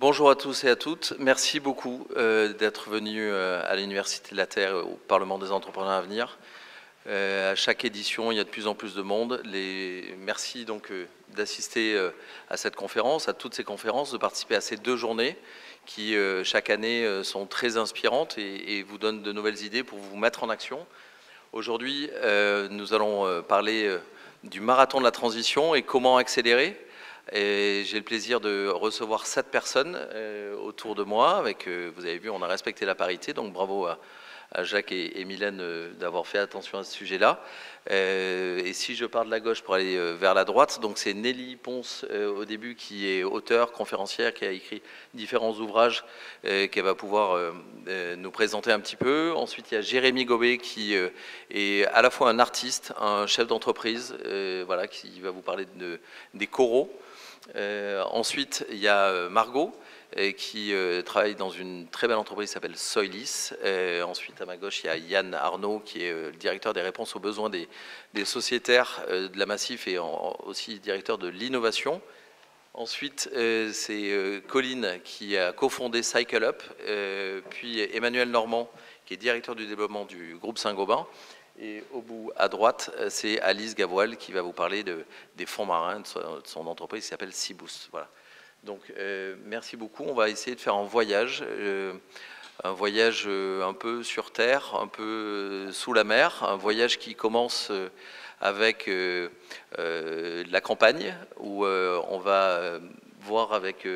Bonjour à tous et à toutes. Merci beaucoup d'être venus à l'Université de la Terre, au Parlement des entrepreneurs à venir. À chaque édition, il y a de plus en plus de monde. Merci donc d'assister à cette conférence, à toutes ces conférences, de participer à ces 2 journées qui, chaque année, sont très inspirantes et vous donnent de nouvelles idées pour vous mettre en action. Aujourd'hui, nous allons parler du marathon de la transition et comment accélérer. J'ai le plaisir de recevoir 7 personnes autour de moi. Vous avez vu, on a respecté la parité, donc bravo à Jacques et Mylène d'avoir fait attention à ce sujet-là. Et si je pars de la gauche pour aller vers la droite, donc c'est Nelly Ponce au début, qui est auteure, conférencière, qui a écrit différents ouvrages qu'elle va pouvoir nous présenter un petit peu. Ensuite, il y a Jérémy Gobet, qui est à la fois un artiste, un chef d'entreprise, voilà, qui va vous parler des coraux. Ensuite, il y a Margot, qui travaille dans une très belle entreprise qui s'appelle Soilis. Ensuite, à ma gauche, il y a Yann Arnaud, qui est le directeur des réponses aux besoins des sociétaires de la Massif et aussi directeur de l'innovation. Ensuite, c'est Colline qui a cofondé Cycle Up, puis Emmanuel Normand, qui est directeur du développement du groupe Saint-Gobain. Et au bout à droite, c'est Alice Gavoil qui va vous parler des fonds marins de son entreprise qui s'appelle Seaboost. Voilà. Donc, merci beaucoup. On va essayer de faire un voyage un peu sur Terre, un peu sous la mer, un voyage qui commence avec la campagne, où on va voir avec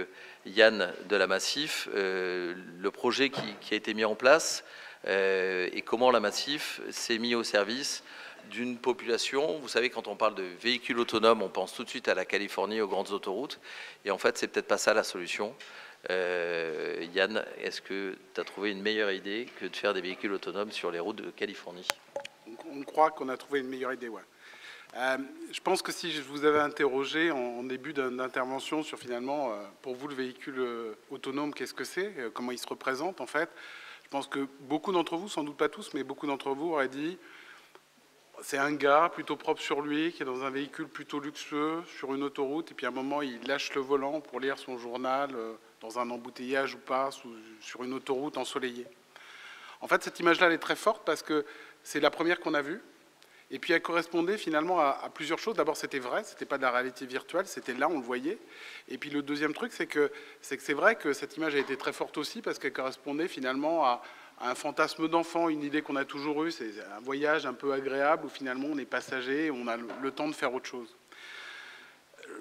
Yann de la Massif le projet qui a été mis en place et comment la Massif s'est mis au service d'une population. Vous savez, quand on parle de véhicules autonomes, on pense tout de suite à la Californie, aux grandes autoroutes. Et en fait, c'est peut-être pas ça la solution. Yann, est-ce que tu as trouvé une meilleure idée que de faire des véhicules autonomes sur les routes de Californie? On croit qu'on a trouvé une meilleure idée, ouais. Je pense que si je vous avais interrogé en début d'intervention sur finalement, pour vous, le véhicule autonome, qu'est-ce que c'est, comment il se représente en fait, je pense que beaucoup d'entre vous, sans doute pas tous, mais beaucoup d'entre vous auraient dit c'est un gars plutôt propre sur lui, qui est dans un véhicule plutôt luxueux, sur une autoroute, et puis à un moment il lâche le volant pour lire son journal, dans un embouteillage ou pas, sur une autoroute ensoleillée. En fait, cette image-là, elle est très forte parce que c'est la première qu'on a vue. Et puis elle correspondait finalement à plusieurs choses. D'abord, c'était vrai, c'était pas de la réalité virtuelle, c'était là, on le voyait. Et puis le deuxième truc, c'est que c'est vrai que cette image a été très forte aussi parce qu'elle correspondait finalement à un fantasme d'enfant, une idée qu'on a toujours eue, c'est un voyage un peu agréable où finalement on est passager et on a le temps de faire autre chose.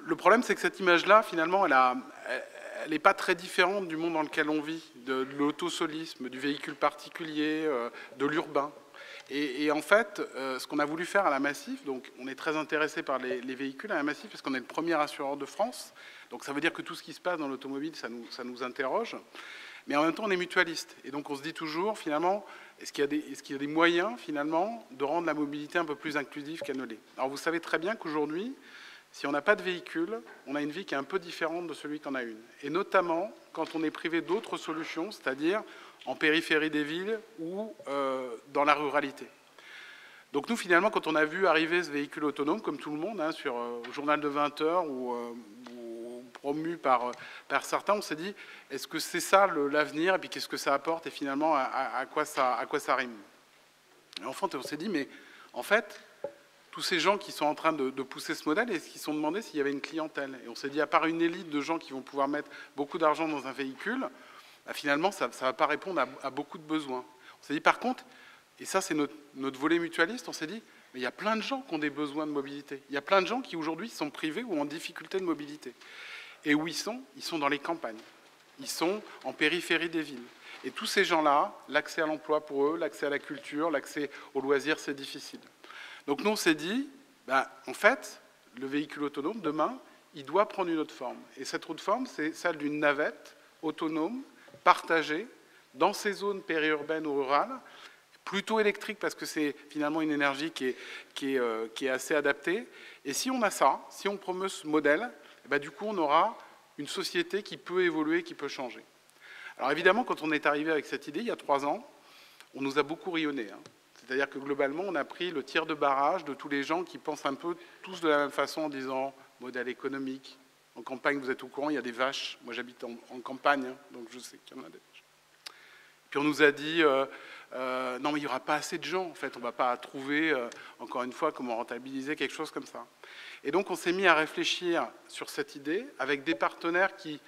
Le problème, c'est que cette image-là, finalement, elle n'est pas très différente du monde dans lequel on vit, de l'autosolisme, du véhicule particulier, de l'urbain. Et en fait, ce qu'on a voulu faire à la Massif, donc on est très intéressé par les véhicules à la Massif parce qu'on est le premier assureur de France. Donc ça veut dire que tout ce qui se passe dans l'automobile, ça nous interroge. Mais en même temps, on est mutualiste. Et donc on se dit toujours, finalement, est-ce qu'il y a des moyens, finalement, de rendre la mobilité un peu plus inclusive qu'elle ne l'est? Alors vous savez très bien qu'aujourd'hui, si on n'a pas de véhicule, on a une vie qui est un peu différente de celui qu'on a une. Et notamment quand on est privé d'autres solutions, c'est-à-dire en périphérie des villes ou dans la ruralité. Donc nous, finalement, quand on a vu arriver ce véhicule autonome, comme tout le monde, hein, sur au journal de 20 heures ou promu par certains, on s'est dit, est-ce que c'est ça l'avenir? Et puis qu'est-ce que ça apporte? Et finalement, à quoi ça rime? Et en fait, on s'est dit, mais en fait, tous ces gens qui sont en train de pousser ce modèle, et qui se sont demandé s'il y avait une clientèle. Et on s'est dit, à part une élite de gens qui vont pouvoir mettre beaucoup d'argent dans un véhicule, bah finalement, ça ne va pas répondre à beaucoup de besoins. On s'est dit, par contre, et ça c'est notre volet mutualiste, on s'est dit, mais il y a plein de gens qui ont des besoins de mobilité. Il y a plein de gens qui aujourd'hui sont privés ou en difficulté de mobilité. Et où ils sont dans les campagnes. Ils sont en périphérie des villes. Et tous ces gens-là, l'accès à l'emploi pour eux, l'accès à la culture, l'accès aux loisirs, c'est difficile. Donc nous, on s'est dit, ben, en fait, le véhicule autonome, demain, il doit prendre une autre forme. Et cette autre forme, c'est celle d'une navette autonome, partagée, dans ces zones périurbaines ou rurales, plutôt électrique parce que c'est finalement une énergie qui est assez adaptée. Et si on a ça, si on promeut ce modèle, ben, du coup, on aura une société qui peut évoluer, qui peut changer. Alors évidemment, quand on est arrivé avec cette idée, il y a 3 ans, on nous a beaucoup rayonné, hein. C'est-à-dire que globalement, on a pris le tir de barrage de tous les gens qui pensent un peu tous de la même façon en disant modèle économique, En campagne, vous êtes au courant, il y a des vaches. Moi, j'habite en campagne, hein, donc je sais qu'il y en a des vaches. Puis on nous a dit, non mais il n'y aura pas assez de gens, en fait, on ne va pas trouver, encore une fois, comment rentabiliser quelque chose comme ça. Et donc on s'est mis à réfléchir sur cette idée avec des partenaires qui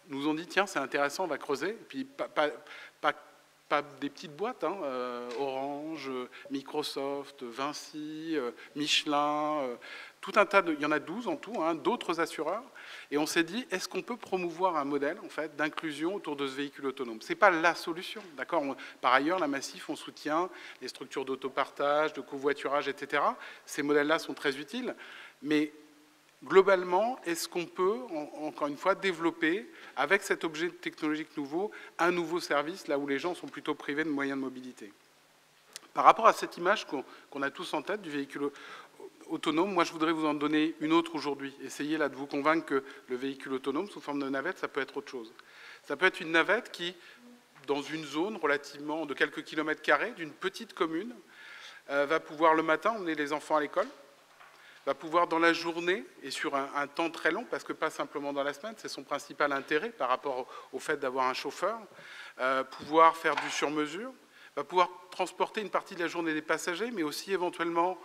nous ont dit, tiens, c'est intéressant, on va creuser. Et puis pas des petites boîtes, hein, Orange, Microsoft, Vinci, Michelin, tout un tas de, il y en a 12 en tout, hein, d'autres assureurs. Et on s'est dit, est-ce qu'on peut promouvoir un modèle en fait, d'inclusion autour de ce véhicule autonome? Ce n'est pas la solution, d'accord? Par ailleurs, la Massif, on soutient les structures d'autopartage, de covoiturage, etc. Ces modèles-là sont très utiles, mais globalement, est-ce qu'on peut, encore une fois, développer, avec cet objet technologique nouveau, un nouveau service, là où les gens sont plutôt privés de moyens de mobilité? Par rapport à cette image qu'on a tous en tête du véhicule autonome, moi je voudrais vous en donner une autre aujourd'hui. Essayez là de vous convaincre que le véhicule autonome, sous forme de navette, ça peut être autre chose. Ça peut être une navette qui, dans une zone relativement de quelques kilomètres carrés, d'une petite commune, va pouvoir le matin emmener les enfants à l'école, va pouvoir dans la journée et sur un temps très long, parce que pas simplement dans la semaine, c'est son principal intérêt par rapport au fait d'avoir un chauffeur, pouvoir faire du sur-mesure, va pouvoir transporter une partie de la journée des passagers, mais aussi éventuellement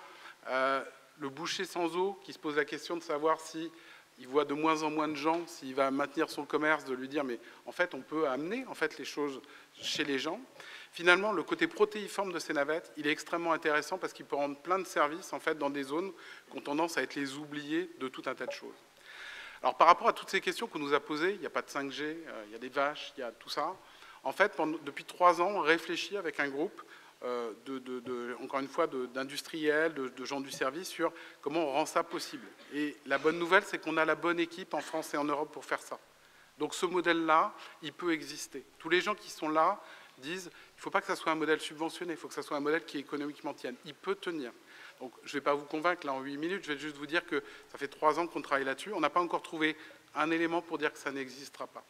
le boucher sans eau qui se pose la question de savoir si il voit de moins en moins de gens, s'il va maintenir son commerce, de lui dire mais en fait on peut amener en fait les choses chez les gens. Finalement, le côté protéiforme de ces navettes, il est extrêmement intéressant parce qu'il peut rendre plein de services en fait dans des zones qui ont tendance à être les oubliées de tout un tas de choses. Alors par rapport à toutes ces questions qu'on nous a posées, il n'y a pas de 5G, il y a des vaches, il y a tout ça. En fait, depuis 3 ans, on réfléchit avec un groupe encore une fois, d'industriels, de gens du service sur comment on rend ça possible. Et la bonne nouvelle, c'est qu'on a la bonne équipe en France et en Europe pour faire ça. Donc ce modèle-là, il peut exister. Tous les gens qui sont là disent, il ne faut pas que ça soit un modèle subventionné, il faut que ça soit un modèle qui économiquement tienne. Il peut tenir. Donc je ne vais pas vous convaincre là en 8 minutes, je vais juste vous dire que ça fait 3 ans qu'on travaille là-dessus. On n'a pas encore trouvé un élément pour dire que ça n'existera pas.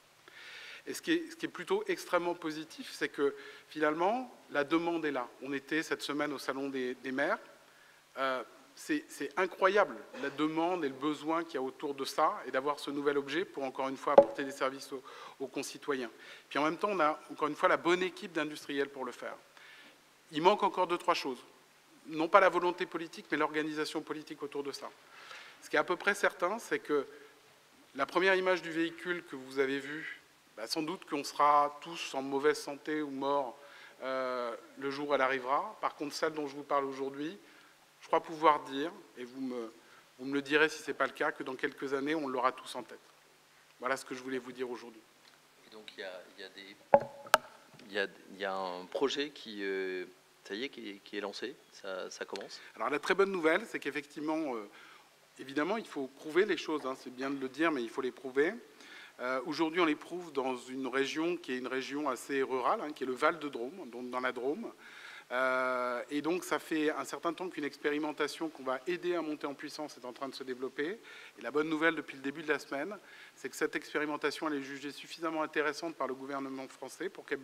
Et ce qui est plutôt extrêmement positif, c'est que finalement, la demande est là. On était cette semaine au Salon des maires. C'est incroyable, la demande et le besoin qu'il y a autour de ça, et d'avoir ce nouvel objet pour, encore une fois, apporter des services aux concitoyens. Puis en même temps, on a, encore une fois, la bonne équipe d'industriels pour le faire. Il manque encore 2-3 choses. Non pas la volonté politique, mais l'organisation politique autour de ça. Ce qui est à peu près certain, c'est que la première image du véhicule que vous avez vue, sans doute qu'on sera tous en mauvaise santé ou morts le jour où elle arrivera. Par contre, celle dont je vous parle aujourd'hui, je crois pouvoir dire, et vous me le direz si ce n'est pas le cas, que dans quelques années, on l'aura tous en tête. Voilà ce que je voulais vous dire aujourd'hui. Donc il y a un projet qui, ça y est, qui est lancé, ça commence. Alors la très bonne nouvelle, c'est qu'effectivement, évidemment, il faut prouver les choses, hein, c'est bien de le dire, mais il faut les prouver. Aujourd'hui, on les prouve dans une région qui est une région assez rurale, hein, qui est le Val de Drôme, donc dans la Drôme. Et donc, ça fait un certain temps qu'une expérimentation qu'on va aider à monter en puissance est en train de se développer. Et la bonne nouvelle depuis le début de la semaine, c'est que cette expérimentation, elle est jugée suffisamment intéressante par le gouvernement français pour qu'elle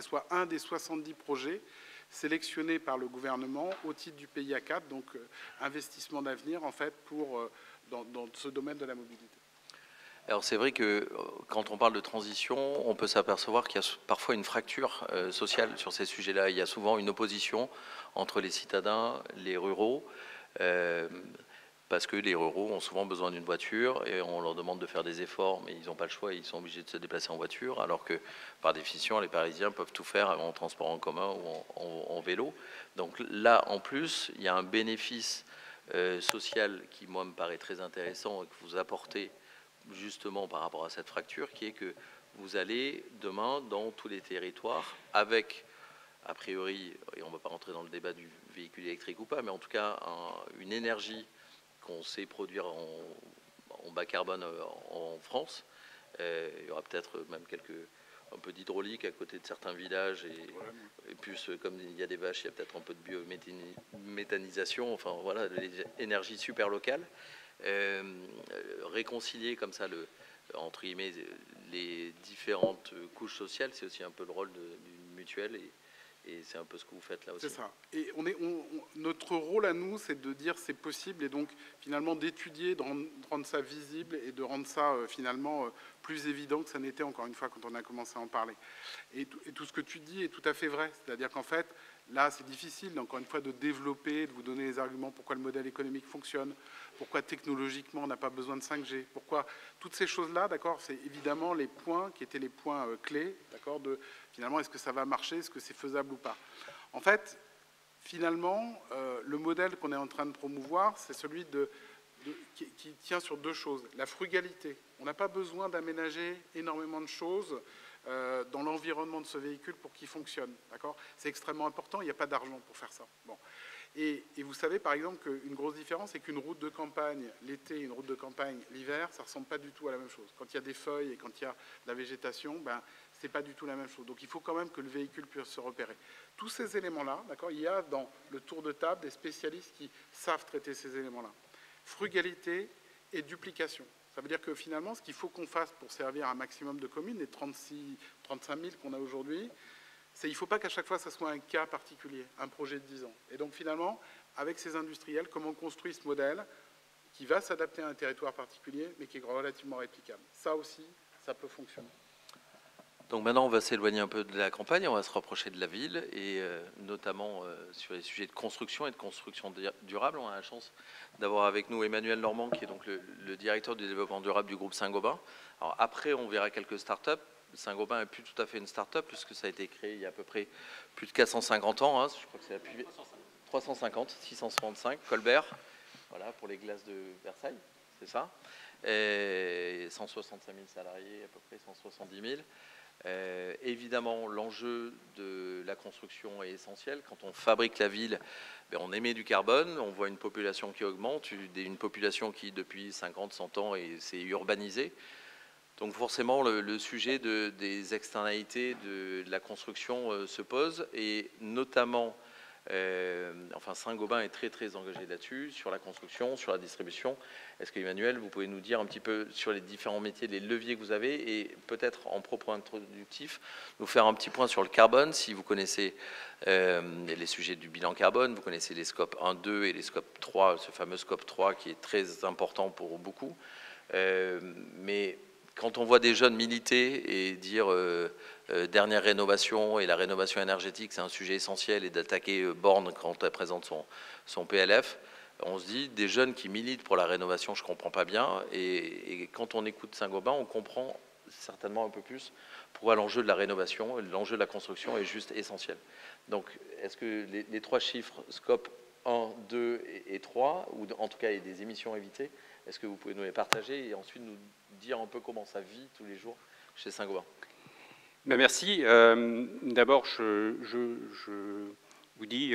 soit un des 70 projets sélectionnés par le gouvernement au titre du PIA 4, donc investissement d'avenir, en fait, dans ce domaine de la mobilité. Alors c'est vrai que quand on parle de transition, on peut s'apercevoir qu'il y a parfois une fracture sociale sur ces sujets-là. Il y a souvent une opposition entre les citadins, les ruraux, parce que les ruraux ont souvent besoin d'une voiture et on leur demande de faire des efforts, mais ils n'ont pas le choix, ils sont obligés de se déplacer en voiture, alors que par définition, les Parisiens peuvent tout faire en transport en commun ou en vélo. Donc là, en plus, il y a un bénéfice social qui, moi, me paraît très intéressant et que vous apportez justement par rapport à cette fracture, qui est que vous allez demain dans tous les territoires avec, a priori, et on ne va pas rentrer dans le débat du véhicule électrique ou pas, mais en tout cas une énergie qu'on sait produire en bas carbone en France. Il y aura peut-être même un peu d'hydraulique à côté de certains villages et plus comme il y a des vaches, il y a peut-être un peu de biométhanisation, enfin voilà, des énergies super locales. Réconcilier comme ça entre guillemets les différentes couches sociales, c'est aussi un peu le rôle d'une mutuelle Et c'est un peu ce que vous faites là aussi. C'est ça. Et notre rôle à nous, c'est de dire c'est possible et donc finalement d'étudier, de rendre ça visible et de rendre ça finalement plus évident que ça n'était encore une fois quand on a commencé à en parler. Et tout ce que tu dis est tout à fait vrai. C'est-à-dire qu'en fait, là, c'est difficile, encore une fois, de développer, de vous donner les arguments pourquoi le modèle économique fonctionne, pourquoi technologiquement on n'a pas besoin de 5G, pourquoi toutes ces choses-là, d'accord, c'est évidemment les points qui étaient les points clés, d'accord, de finalement est-ce que ça va marcher, est-ce que c'est faisable ou pas. En fait, finalement, le modèle qu'on est en train de promouvoir, c'est celui qui tient sur deux choses. La frugalité. On n'a pas besoin d'aménager énormément de choses dans l'environnement de ce véhicule pour qu'il fonctionne. C'est extrêmement important, il n'y a pas d'argent pour faire ça. Bon. Et vous savez, par exemple, qu'une grosse différence, c'est qu'une route de campagne l'été et une route de campagne l'hiver, ça ne ressemble pas du tout à la même chose. Quand il y a des feuilles et quand il y a de la végétation, ce n'est pas du tout la même chose. Donc il faut quand même que le véhicule puisse se repérer. Tous ces éléments-là, il y a dans le tour de table des spécialistes qui savent traiter ces éléments-là. Frugalité et duplication. Ça veut dire que finalement, ce qu'il faut qu'on fasse pour servir un maximum de communes, les 35 000 qu'on a aujourd'hui, il ne faut pas qu'à chaque fois, ça soit un cas particulier, un projet de 10 ans. Et donc finalement, avec ces industriels, comment on construit ce modèle qui va s'adapter à un territoire particulier, mais qui est relativement réplicable. Ça aussi, ça peut fonctionner. Donc maintenant, on va s'éloigner un peu de la campagne, on va se rapprocher de la ville, et notamment sur les sujets de construction et de construction durable. On a la chance d'avoir avec nous Emmanuel Normand, qui est donc le directeur du développement durable du groupe Saint-Gobain. Alors après, on verra quelques startups. Saint-Gobain n'est plus tout à fait une start-up, puisque ça a été créé il y a à peu près plus de 450 ans. Hein, je crois que c'est la plus... 350, 665, Colbert, voilà, pour les glaces de Versailles, c'est ça. Et 165 000 salariés, à peu près 170 000. Évidemment, l'enjeu de la construction est essentiel. Quand on fabrique la ville, on émet du carbone, on voit une population qui augmente, une population qui, depuis 50, 100 ans, s'est urbanisée. Donc forcément, le sujet des externalités de la construction se pose, et notamment, Saint-Gobain est très très engagé là-dessus, sur la construction, sur la distribution. Est-ce que, Emmanuel, vous pouvez nous dire un petit peu sur les différents métiers, les leviers que vous avez, et peut-être en propos introductif, nous faire un petit point sur le carbone, si vous connaissez les sujets du bilan carbone, vous connaissez les scopes 1, 2 et les scopes 3, ce fameux scope 3 qui est très important pour beaucoup. Mais quand on voit des jeunes militer et dire dernière rénovation et la rénovation énergétique, c'est un sujet essentiel, et d'attaquer Borne quand elle présente son PLF, on se dit, des jeunes qui militent pour la rénovation, je ne comprends pas bien. Et quand on écoute Saint-Gobain, on comprend certainement un peu plus pourquoi l'enjeu de la rénovation, l'enjeu de la construction est juste essentiel. Donc, est-ce que les trois chiffres, scope 1, 2 et 3, ou en tout cas des émissions évitées, est-ce que vous pouvez nous les partager et ensuite nous dire un peu comment ça vit tous les jours chez Saint-Gobain? Merci. D'abord, je vous dis,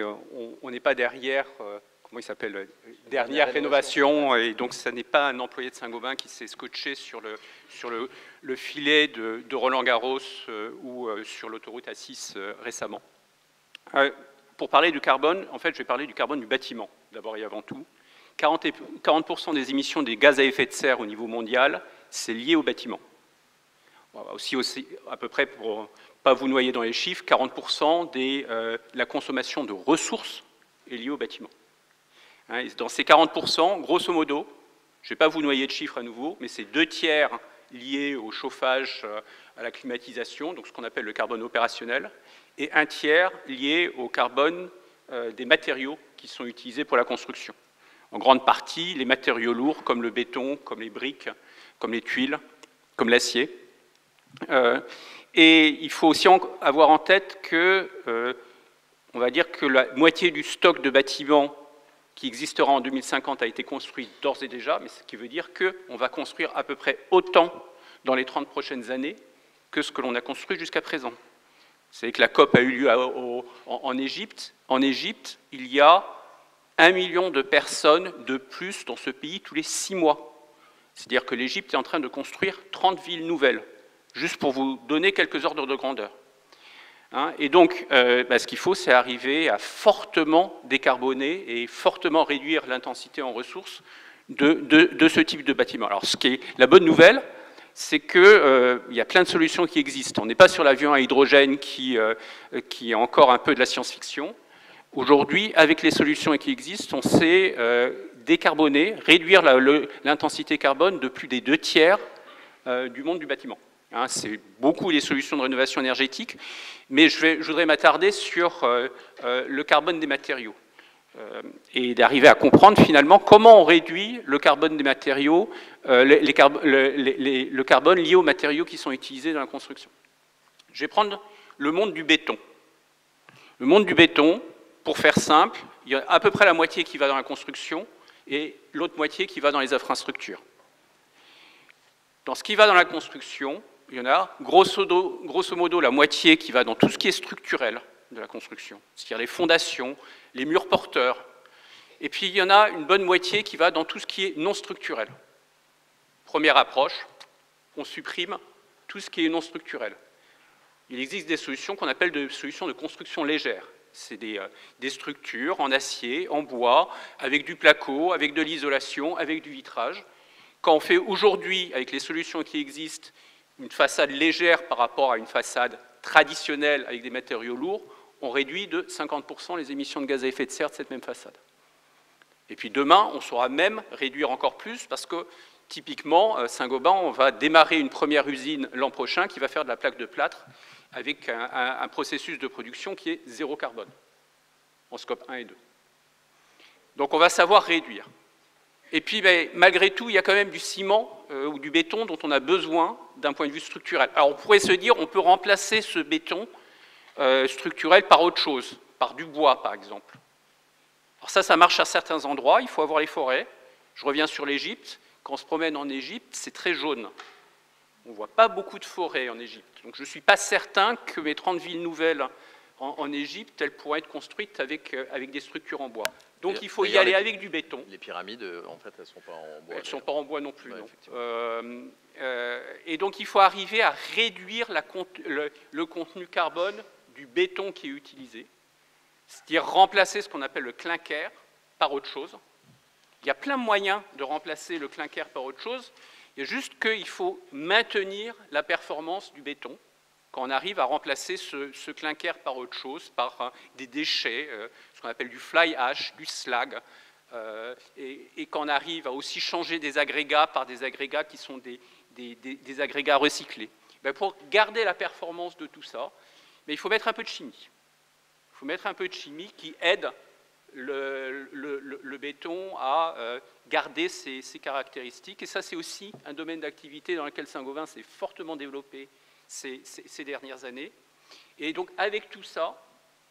on n'est pas derrière, comment il s'appelle, dernière rénovation, et donc ça n'est pas un employé de Saint-Gobain qui s'est scotché sur le filet de Roland-Garros ou sur l'autoroute A6 récemment. Pour parler du carbone, en fait, je vais parler du carbone du bâtiment, d'abord et avant tout. 40% des émissions des gaz à effet de serre au niveau mondial, c'est lié au bâtiment. Aussi, à peu près, pour ne pas vous noyer dans les chiffres, 40% de la consommation de ressources est liée au bâtiment. Dans ces 40%, grosso modo, je ne vais pas vous noyer de chiffres à nouveau, mais c'est 2/3 liés au chauffage, à la climatisation, donc ce qu'on appelle le carbone opérationnel, et 1/3 lié au carbone des matériaux qui sont utilisés pour la construction. En grande partie, les matériaux lourds, comme le béton, comme les briques, comme les tuiles, comme l'acier. Et il faut aussi avoir en tête que, on va dire que la moitié du stock de bâtiments qui existera en 2050 a été construit d'ores et déjà, mais ce qui veut dire qu'on va construire à peu près autant dans les 30 prochaines années que ce que l'on a construit jusqu'à présent. Vous savez que la COP a eu lieu en Égypte. En Égypte, il y a 1 million de personnes de plus dans ce pays tous les 6 mois. C'est-à-dire que l'Égypte est en train de construire 30 villes nouvelles, juste pour vous donner quelques ordres de grandeur. Et donc, ce qu'il faut, c'est arriver à fortement décarboner et fortement réduire l'intensité en ressources de ce type de bâtiment. Alors, la bonne nouvelle, c'est qu'il y a plein de solutions qui existent. On n'est pas sur l'avion à hydrogène qui est encore un peu de la science-fiction. Aujourd'hui, avec les solutions qui existent, on sait décarboner, réduire l'intensité carbone de plus des 2/3 du monde du bâtiment. Hein, c'est beaucoup les solutions de rénovation énergétique, mais je voudrais m'attarder sur le carbone des matériaux et d'arriver à comprendre finalement comment on réduit le carbone des matériaux, le carbone lié aux matériaux qui sont utilisés dans la construction. Je vais prendre le monde du béton. Le monde du béton, pour faire simple, il y a à peu près la moitié qui va dans la construction et l'autre moitié qui va dans les infrastructures. Dans ce qui va dans la construction, il y en a grosso modo la moitié qui va dans tout ce qui est structurel de la construction, c'est-à-dire les fondations, les murs porteurs. Et puis il y en a une bonne moitié qui va dans tout ce qui est non structurel. Première approche, on supprime tout ce qui est non structurel. Il existe des solutions qu'on appelle des solutions de construction légère. C'est des structures en acier, en bois, avec du placo, avec de l'isolation, avec du vitrage. Quand on fait aujourd'hui, avec les solutions qui existent, une façade légère par rapport à une façade traditionnelle avec des matériaux lourds, on réduit de 50% les émissions de gaz à effet de serre de cette même façade. Et puis demain, on saura même réduire encore plus parce que typiquement, Saint-Gobain, on va démarrer une première usine l'an prochain qui va faire de la plaque de plâtre avec un processus de production qui est zéro carbone, en scope 1 et 2. Donc on va savoir réduire. Et puis, malgré tout, il y a quand même du ciment ou du béton dont on a besoin d'un point de vue structurel. Alors, on pourrait se dire, on peut remplacer ce béton structurel par autre chose, par du bois, par exemple. Alors ça marche à certains endroits, il faut avoir les forêts. Je reviens sur l'Égypte. Quand on se promène en Égypte, c'est très jaune. On ne voit pas beaucoup de forêts en Égypte. Donc, je ne suis pas certain que mes 30 villes nouvelles en Égypte, elles pourraient être construites avec des structures en bois. Donc il faut y aller avec du béton. Les pyramides, en fait, elles ne sont pas en bois. Elles ne sont pas en bois non plus. Ouais, non. Et donc il faut arriver à réduire le contenu carbone du béton qui est utilisé, c'est-à-dire remplacer ce qu'on appelle le clinker par autre chose. Il y a plein de moyens de remplacer le clinker par autre chose. Il y a juste qu'il faut maintenir la performance du béton. Quand on arrive à remplacer ce clinker par autre chose, par des déchets, ce qu'on appelle du fly ash, du slag, et quand on arrive à aussi changer des agrégats par des agrégats qui sont des agrégats recyclés. Pour garder la performance de tout ça, il faut mettre un peu de chimie. Il faut mettre un peu de chimie qui aide le béton à garder ses caractéristiques. Et ça, c'est aussi un domaine d'activité dans lequel Saint-Gobain s'est fortement développé ces dernières années. Et donc, avec tout ça,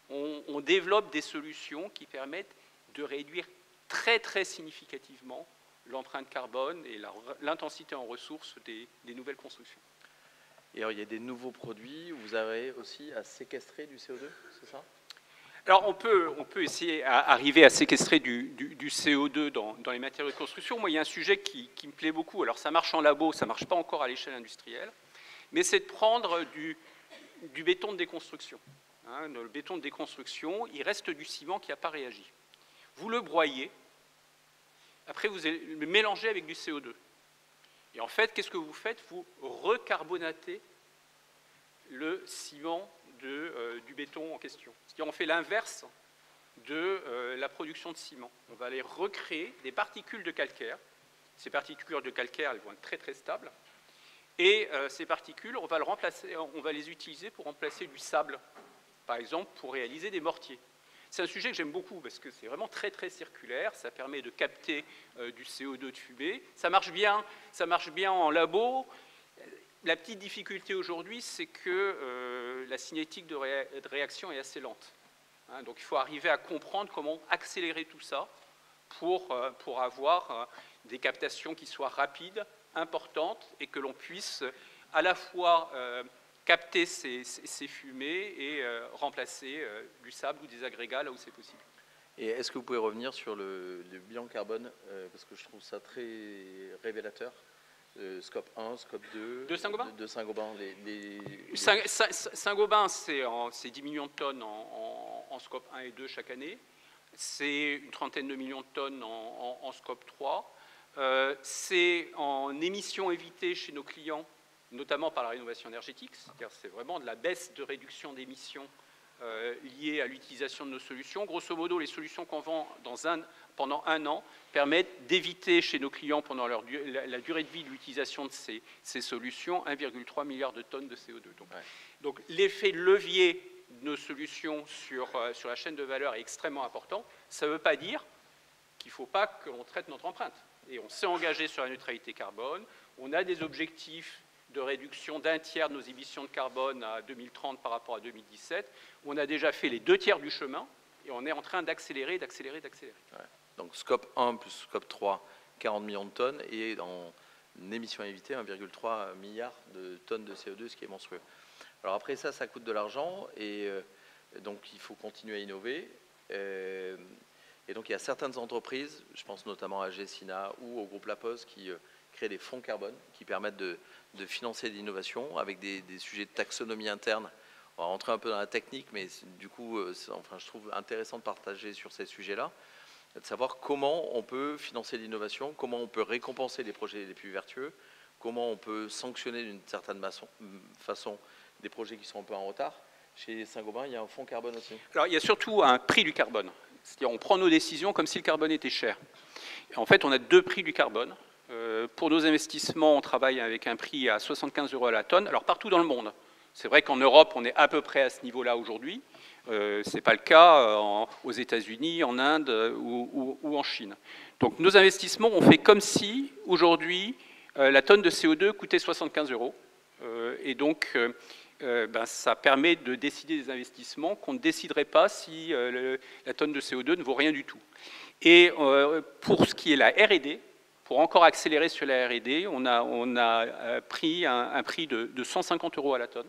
on développe des solutions qui permettent de réduire très, très significativement l'empreinte carbone et l'intensité en ressources des nouvelles constructions. Et alors, il y a des nouveaux produits où vous avez aussi à séquestrer du CO2, c'est ça ? Alors, on peut essayer d'arriver à séquestrer du CO2 dans les matériaux de construction. Moi, il y a un sujet qui me plaît beaucoup. Alors, ça marche en labo, ça ne marche pas encore à l'échelle industrielle. Mais c'est de prendre du béton de déconstruction. Hein, le béton de déconstruction, il reste du ciment qui n'a pas réagi. Vous le broyez, après vous le mélangez avec du CO2. Et en fait, qu'est-ce que vous faites? Vous recarbonatez le ciment du béton en question. C'est-à-dire on fait l'inverse de la production de ciment. On va aller recréer des particules de calcaire. Ces particules de calcaire, elles vont être très très stables. Et ces particules, on va les utiliser pour remplacer du sable, par exemple, pour réaliser des mortiers. C'est un sujet que j'aime beaucoup parce que c'est vraiment très très circulaire, ça permet de capter du CO2 de fumée, ça marche bien en labo. La petite difficulté aujourd'hui, c'est que la cinétique de réaction est assez lente. Hein, donc il faut arriver à comprendre comment accélérer tout ça pour avoir des captations qui soient rapides, importantes, et que l'on puisse à la fois capter ces fumées et remplacer du sable ou des agrégats là où c'est possible. Et est-ce que vous pouvez revenir sur le bilan carbone, parce que je trouve ça très révélateur, scope 1, scope 2 de Saint-Gobain. De Saint-Gobain. Saint-Gobain, c'est 10 millions de tonnes en scope 1 et 2 chaque année. C'est une trentaine de millions de tonnes en scope 3. C'est en émissions évitées chez nos clients, notamment par la rénovation énergétique, c'est-à-dire c'est vraiment de la baisse de réduction d'émissions liées à l'utilisation de nos solutions. Grosso modo, les solutions qu'on vend pendant un an permettent d'éviter chez nos clients, pendant la durée de vie de l'utilisation de ces solutions, 1,3 milliard de tonnes de CO2. Donc l'effet de levier de nos solutions sur la chaîne de valeur est extrêmement important. Ça ne veut pas dire qu'il ne faut pas qu'on traite notre empreinte. Et on s'est engagé sur la neutralité carbone, on a des objectifs de réduction d'un tiers de nos émissions de carbone à 2030 par rapport à 2017. On a déjà fait les 2 tiers du chemin et on est en train d'accélérer. Ouais. Donc scope 1 plus scope 3, 40 millions de tonnes et en émissions évitées, 1,3 milliard de tonnes de CO2, ce qui est monstrueux. Alors après ça coûte de l'argent et donc il faut continuer à innover. Et donc il y a certaines entreprises, je pense notamment à Gessina ou au groupe La Poste, qui créent des fonds carbone qui permettent de financer l'innovation avec des sujets de taxonomie interne. On va rentrer un peu dans la technique, mais du coup, je trouve intéressant de partager sur ces sujets-là, de savoir comment on peut financer l'innovation, comment on peut récompenser les projets les plus vertueux, comment on peut sanctionner d'une certaine façon des projets qui sont un peu en retard. Chez Saint-Gobain, il y a un fonds carbone aussi. Alors, il y a surtout un prix du carbone. C'est-à-dire on prend nos décisions comme si le carbone était cher. Et en fait, on a 2 prix du carbone. Pour nos investissements, on travaille avec un prix à 75 € à la tonne, alors partout dans le monde. C'est vrai qu'en Europe, on est à peu près à ce niveau-là aujourd'hui. Ce n'est pas le cas aux États-Unis, en Inde ou en Chine. Donc nos investissements, on fait comme si, aujourd'hui, la tonne de CO2 coûtait 75 €. Et donc, ça permet de décider des investissements qu'on ne déciderait pas si la tonne de CO2 ne vaut rien du tout. Et pour ce qui est la R&D, pour encore accélérer sur la R&D, on a pris un prix de 150 € à la tonne,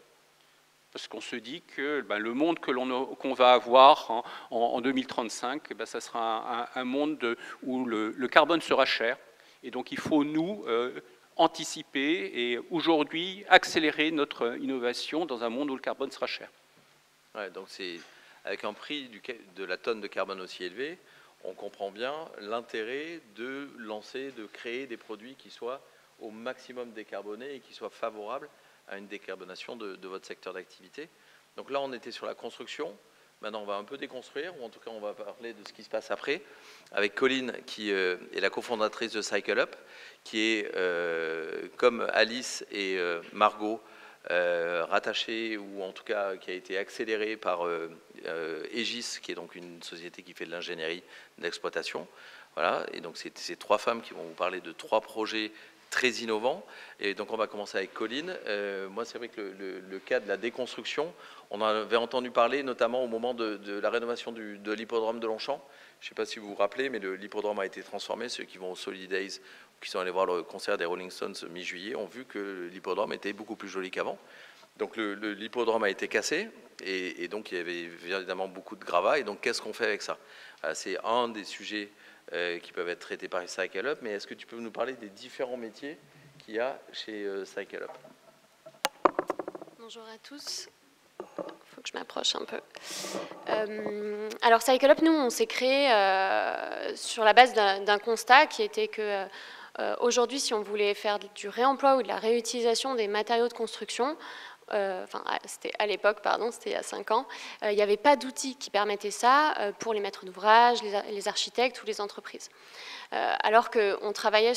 parce qu'on se dit que le monde qu'on va avoir en 2035, ça sera un monde où le carbone sera cher. Et donc il faut nous anticiper et aujourd'hui accélérer notre innovation dans un monde où le carbone sera cher. Ouais, donc c'est avec un prix de la tonne de carbone aussi élevé, on comprend bien l'intérêt de lancer, de créer des produits qui soient au maximum décarbonés et qui soient favorables à une décarbonation de votre secteur d'activité. Donc là, on était sur la construction. Maintenant, on va un peu déconstruire, ou en tout cas, on va parler de ce qui se passe après, avec Colline, qui est la cofondatrice de Cycle Up, qui est, comme Alice et Margot, rattachée, ou en tout cas qui a été accélérée par Aegis, qui est donc une société qui fait de l'ingénierie d'exploitation. Voilà, et donc c'est ces 3 femmes qui vont vous parler de 3 projets très innovants. Et donc on va commencer avec Colline. Moi, c'est vrai que le cas de la déconstruction, on en avait entendu parler notamment au moment de la rénovation de l'hippodrome de Longchamp. Je ne sais pas si vous vous rappelez, mais l'hippodrome a été transformé. Ceux qui vont au Solid Days, qui sont allés voir le concert des Rolling Stones mi-juillet, ont vu que l'hippodrome était beaucoup plus joli qu'avant. Donc l'hippodrome a été cassé et donc il y avait évidemment beaucoup de gravats. Et donc qu'est-ce qu'on fait avec ça? C'est un des sujets qui peuvent être traités par Cycle Up, mais est-ce que tu peux nous parler des différents métiers qu'il y a chez Cycle Up? Bonjour à tous. Il faut que je m'approche un peu. Alors Cycle Up, nous, on s'est créé sur la base d'un constat qui était que aujourd'hui, si on voulait faire du réemploi ou de la réutilisation des matériaux de construction, c'était à l'époque, pardon, c'était il y a 5 ans, il n'y avait pas d'outils qui permettaient ça pour les maîtres d'ouvrage, les architectes ou les entreprises. Alors qu'on travaillait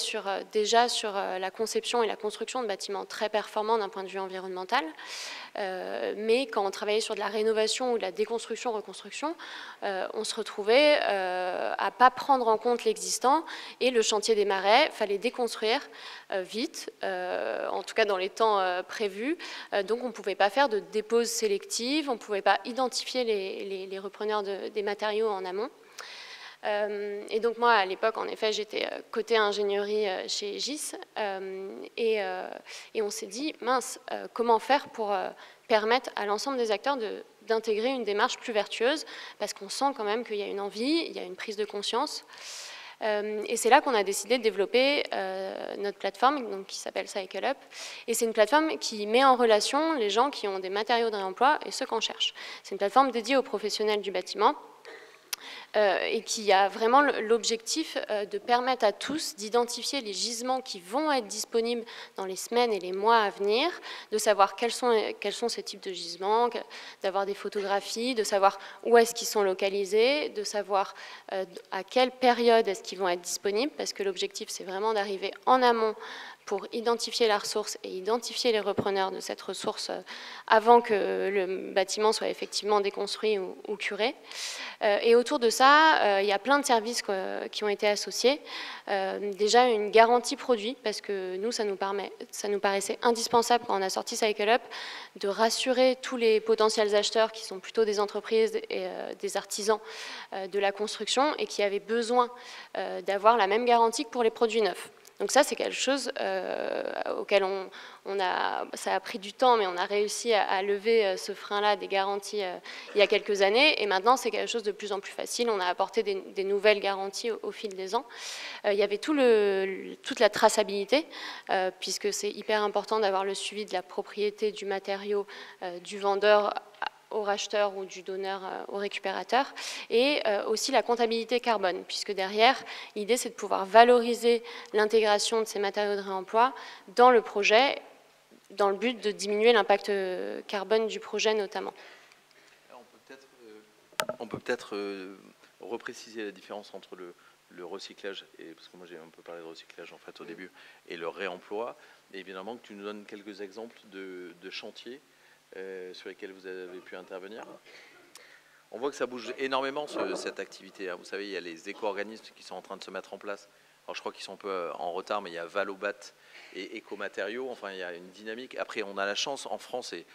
déjà sur la conception et la construction de bâtiments très performants d'un point de vue environnemental, mais quand on travaillait sur de la rénovation ou de la déconstruction-reconstruction, on se retrouvait à ne pas prendre en compte l'existant, et le chantier démarrait, il fallait déconstruire vite, en tout cas dans les temps prévus, donc on ne pouvait pas faire de dépose sélective, on ne pouvait pas identifier les repreneurs des matériaux en amont. Et donc moi, à l'époque, en effet, j'étais côté ingénierie chez Aegis, et on s'est dit, mince, comment faire pour permettre à l'ensemble des acteurs d'intégrer une démarche plus vertueuse, parce qu'on sent quand même qu'il y a une envie, il y a une prise de conscience. Et c'est là qu'on a décidé de développer notre plateforme, donc, qui s'appelle Cycle Up. Et c'est une plateforme qui met en relation les gens qui ont des matériaux de réemploi et ceux qu'on cherche. C'est une plateforme dédiée aux professionnels du bâtiment. et qui a vraiment l'objectif de permettre à tous d'identifier les gisements qui vont être disponibles dans les semaines et les mois à venir, de savoir quels sont ces types de gisements, d'avoir des photographies, de savoir où est-ce qu'ils sont localisés, de savoir à quelle période est-ce qu'ils vont être disponibles, parce que l'objectif c'est vraiment d'arriver en amont pour identifier la ressource et identifier les repreneurs de cette ressource avant que le bâtiment soit effectivement déconstruit ou curé. Et autour de ça, il y a plein de services qui ont été associés. Déjà une garantie produit, parce que nous, ça nous paraissait indispensable quand on a sorti CycleUp de rassurer tous les potentiels acheteurs qui sont plutôt des entreprises et des artisans de la construction et qui avaient besoin d'avoir la même garantie que pour les produits neufs. Donc ça, c'est quelque chose auquel ça a pris du temps, mais on a réussi à lever ce frein-là des garanties il y a quelques années. Et maintenant, c'est quelque chose de plus en plus facile. On a apporté des nouvelles garanties au fil des ans. Il y avait toute la traçabilité, puisque c'est hyper important d'avoir le suivi de la propriété du matériau du vendeur au racheteur ou du donneur au récupérateur, et aussi la comptabilité carbone, puisque derrière, l'idée c'est de pouvoir valoriser l'intégration de ces matériaux de réemploi dans le projet, dans le but de diminuer l'impact carbone du projet notamment. On peut peut-être repréciser la différence entre le recyclage, parce que moi j'ai un peu parlé de recyclage en fait au début, et le réemploi, et évidemment que tu nous donnes quelques exemples de chantiers sur lesquels vous avez pu intervenir. On voit que ça bouge énormément cette activité. Vous savez, il y a les éco-organismes qui sont en train de se mettre en place. Alors je crois qu'ils sont un peu en retard, mais il y a Valobat et Écomatériaux. Enfin, il y a une dynamique. Après, on a la chance en France, et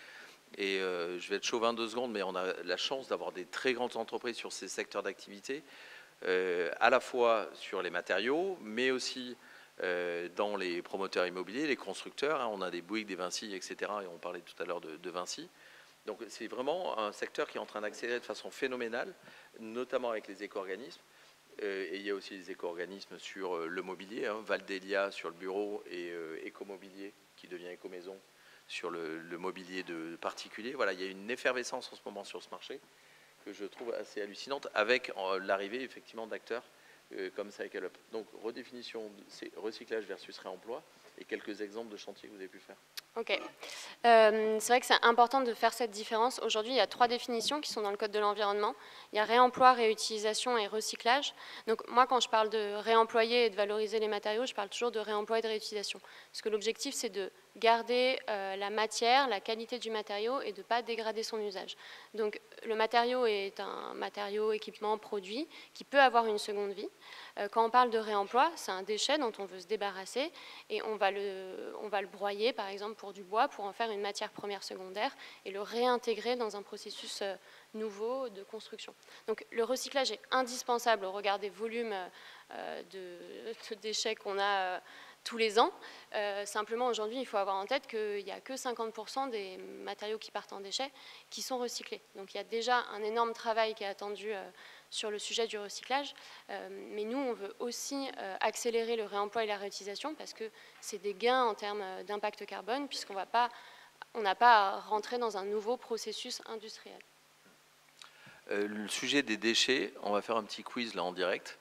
je vais être chauvin 2 secondes, mais on a la chance d'avoir des très grandes entreprises sur ces secteurs d'activité, à la fois sur les matériaux, mais aussi dans les promoteurs immobiliers, les constructeurs. On a des Bouygues, des Vinci, etc. Et on parlait tout à l'heure de Vinci. Donc c'est vraiment un secteur qui est en train d'accélérer de façon phénoménale, notamment avec les éco-organismes. Et il y a aussi les éco-organismes sur le mobilier, Valdelia sur le bureau et Écomobilier qui devient Écomaison sur le mobilier de particuliers. Voilà, il y a une effervescence en ce moment sur ce marché que je trouve assez hallucinante, avec l'arrivée effectivement d'acteurs comme CycleUp. Donc redéfinition, c'est recyclage versus réemploi, et quelques exemples de chantiers que vous avez pu faire. Ok. C'est vrai que c'est important de faire cette différence. Aujourd'hui, il y a 3 définitions qui sont dans le Code de l'environnement. Il y a réemploi, réutilisation et recyclage. Donc moi, quand je parle de réemployer et de valoriser les matériaux, je parle toujours de réemploi et de réutilisation. Parce que l'objectif, c'est de garder la matière, la qualité du matériau et de ne pas dégrader son usage. Donc le matériau est un matériau, équipement, produit qui peut avoir une seconde vie. Quand on parle de réemploi, c'est un déchet dont on veut se débarrasser et on va le broyer, par exemple, pour du bois, pour en faire une matière première secondaire et le réintégrer dans un processus nouveau de construction. Donc le recyclage est indispensable au regard des volumes de déchets qu'on a tous les ans. Simplement, aujourd'hui, il faut avoir en tête qu'il n'y a que 50% des matériaux qui partent en déchets qui sont recyclés. Donc il y a déjà un énorme travail qui est attendu sur le sujet du recyclage. Mais nous, on veut aussi accélérer le réemploi et la réutilisation parce que c'est des gains en termes d'impact carbone, puisqu'on n'a pas à rentrer dans un nouveau processus industriel. Le sujet des déchets, on va faire un petit quiz là en direct.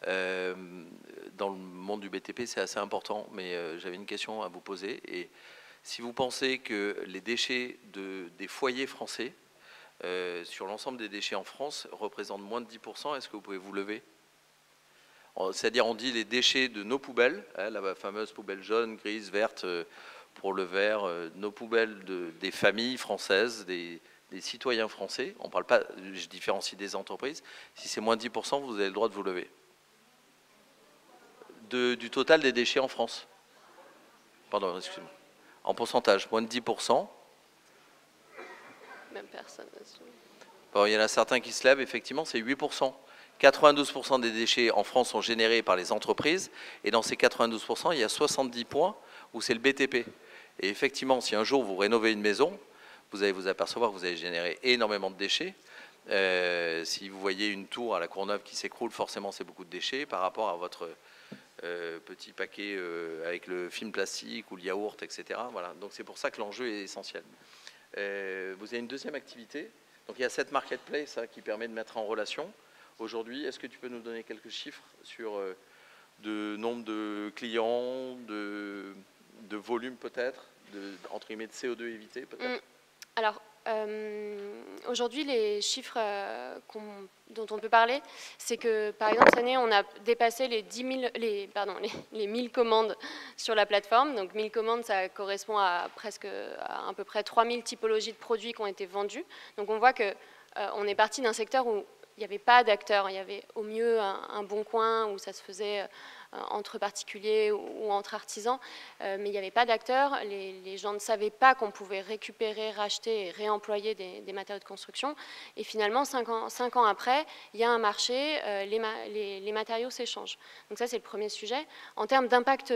Dans le monde du BTP, c'est assez important, mais j'avais une question à vous poser. Et si vous pensez que les déchets des foyers français, sur l'ensemble des déchets en France, représentent moins de 10%, est-ce que vous pouvez vous lever? C'est-à-dire, on dit les déchets de nos poubelles, la fameuse poubelle jaune, grise, verte, pour le verre, nos poubelles des familles françaises, des citoyens français. On ne parle pas, je différencie des entreprises. Si c'est moins de 10%, vous avez le droit de vous lever. Du total des déchets en France. Pardon, excusez-moi. En pourcentage, moins de 10%. Même personne. Bon, il y en a certains qui se lèvent, effectivement, c'est 8%. 92% des déchets en France sont générés par les entreprises, et dans ces 92%, il y a 70 points où c'est le BTP. Et effectivement, si un jour vous rénovez une maison, vous allez vous apercevoir que vous allez générer énormément de déchets. Si vous voyez une tour à la Courneuve qui s'écroule, forcément c'est beaucoup de déchets par rapport à votre petit paquet avec le film plastique ou le yaourt, etc. Voilà. Donc c'est pour ça que l'enjeu est essentiel. Vous avez une deuxième activité. Donc il y a cette marketplace qui permet de mettre en relation. aujourd'hui. Est-ce que tu peux nous donner quelques chiffres sur de nombre de clients, de volume peut-être, entre guillemets de CO2 évité peut-être? Alors, aujourd'hui, les chiffres dont on peut parler, c'est que, par exemple, cette année, on a dépassé les 1000 commandes sur la plateforme. Donc, 1000 commandes, ça correspond à peu près 3000 typologies de produits qui ont été vendus. Donc, on voit qu'on est parti d'un secteur où il n'y avait pas d'acteurs. Il y avait au mieux un bon coin où ça se faisait entre particuliers ou entre artisans, mais il n'y avait pas d'acteurs. Les gens ne savaient pas qu'on pouvait récupérer, racheter et réemployer des matériaux de construction. Et finalement, 5 ans après, il y a un marché, les matériaux s'échangent. Donc ça, c'est le premier sujet. En termes d'impact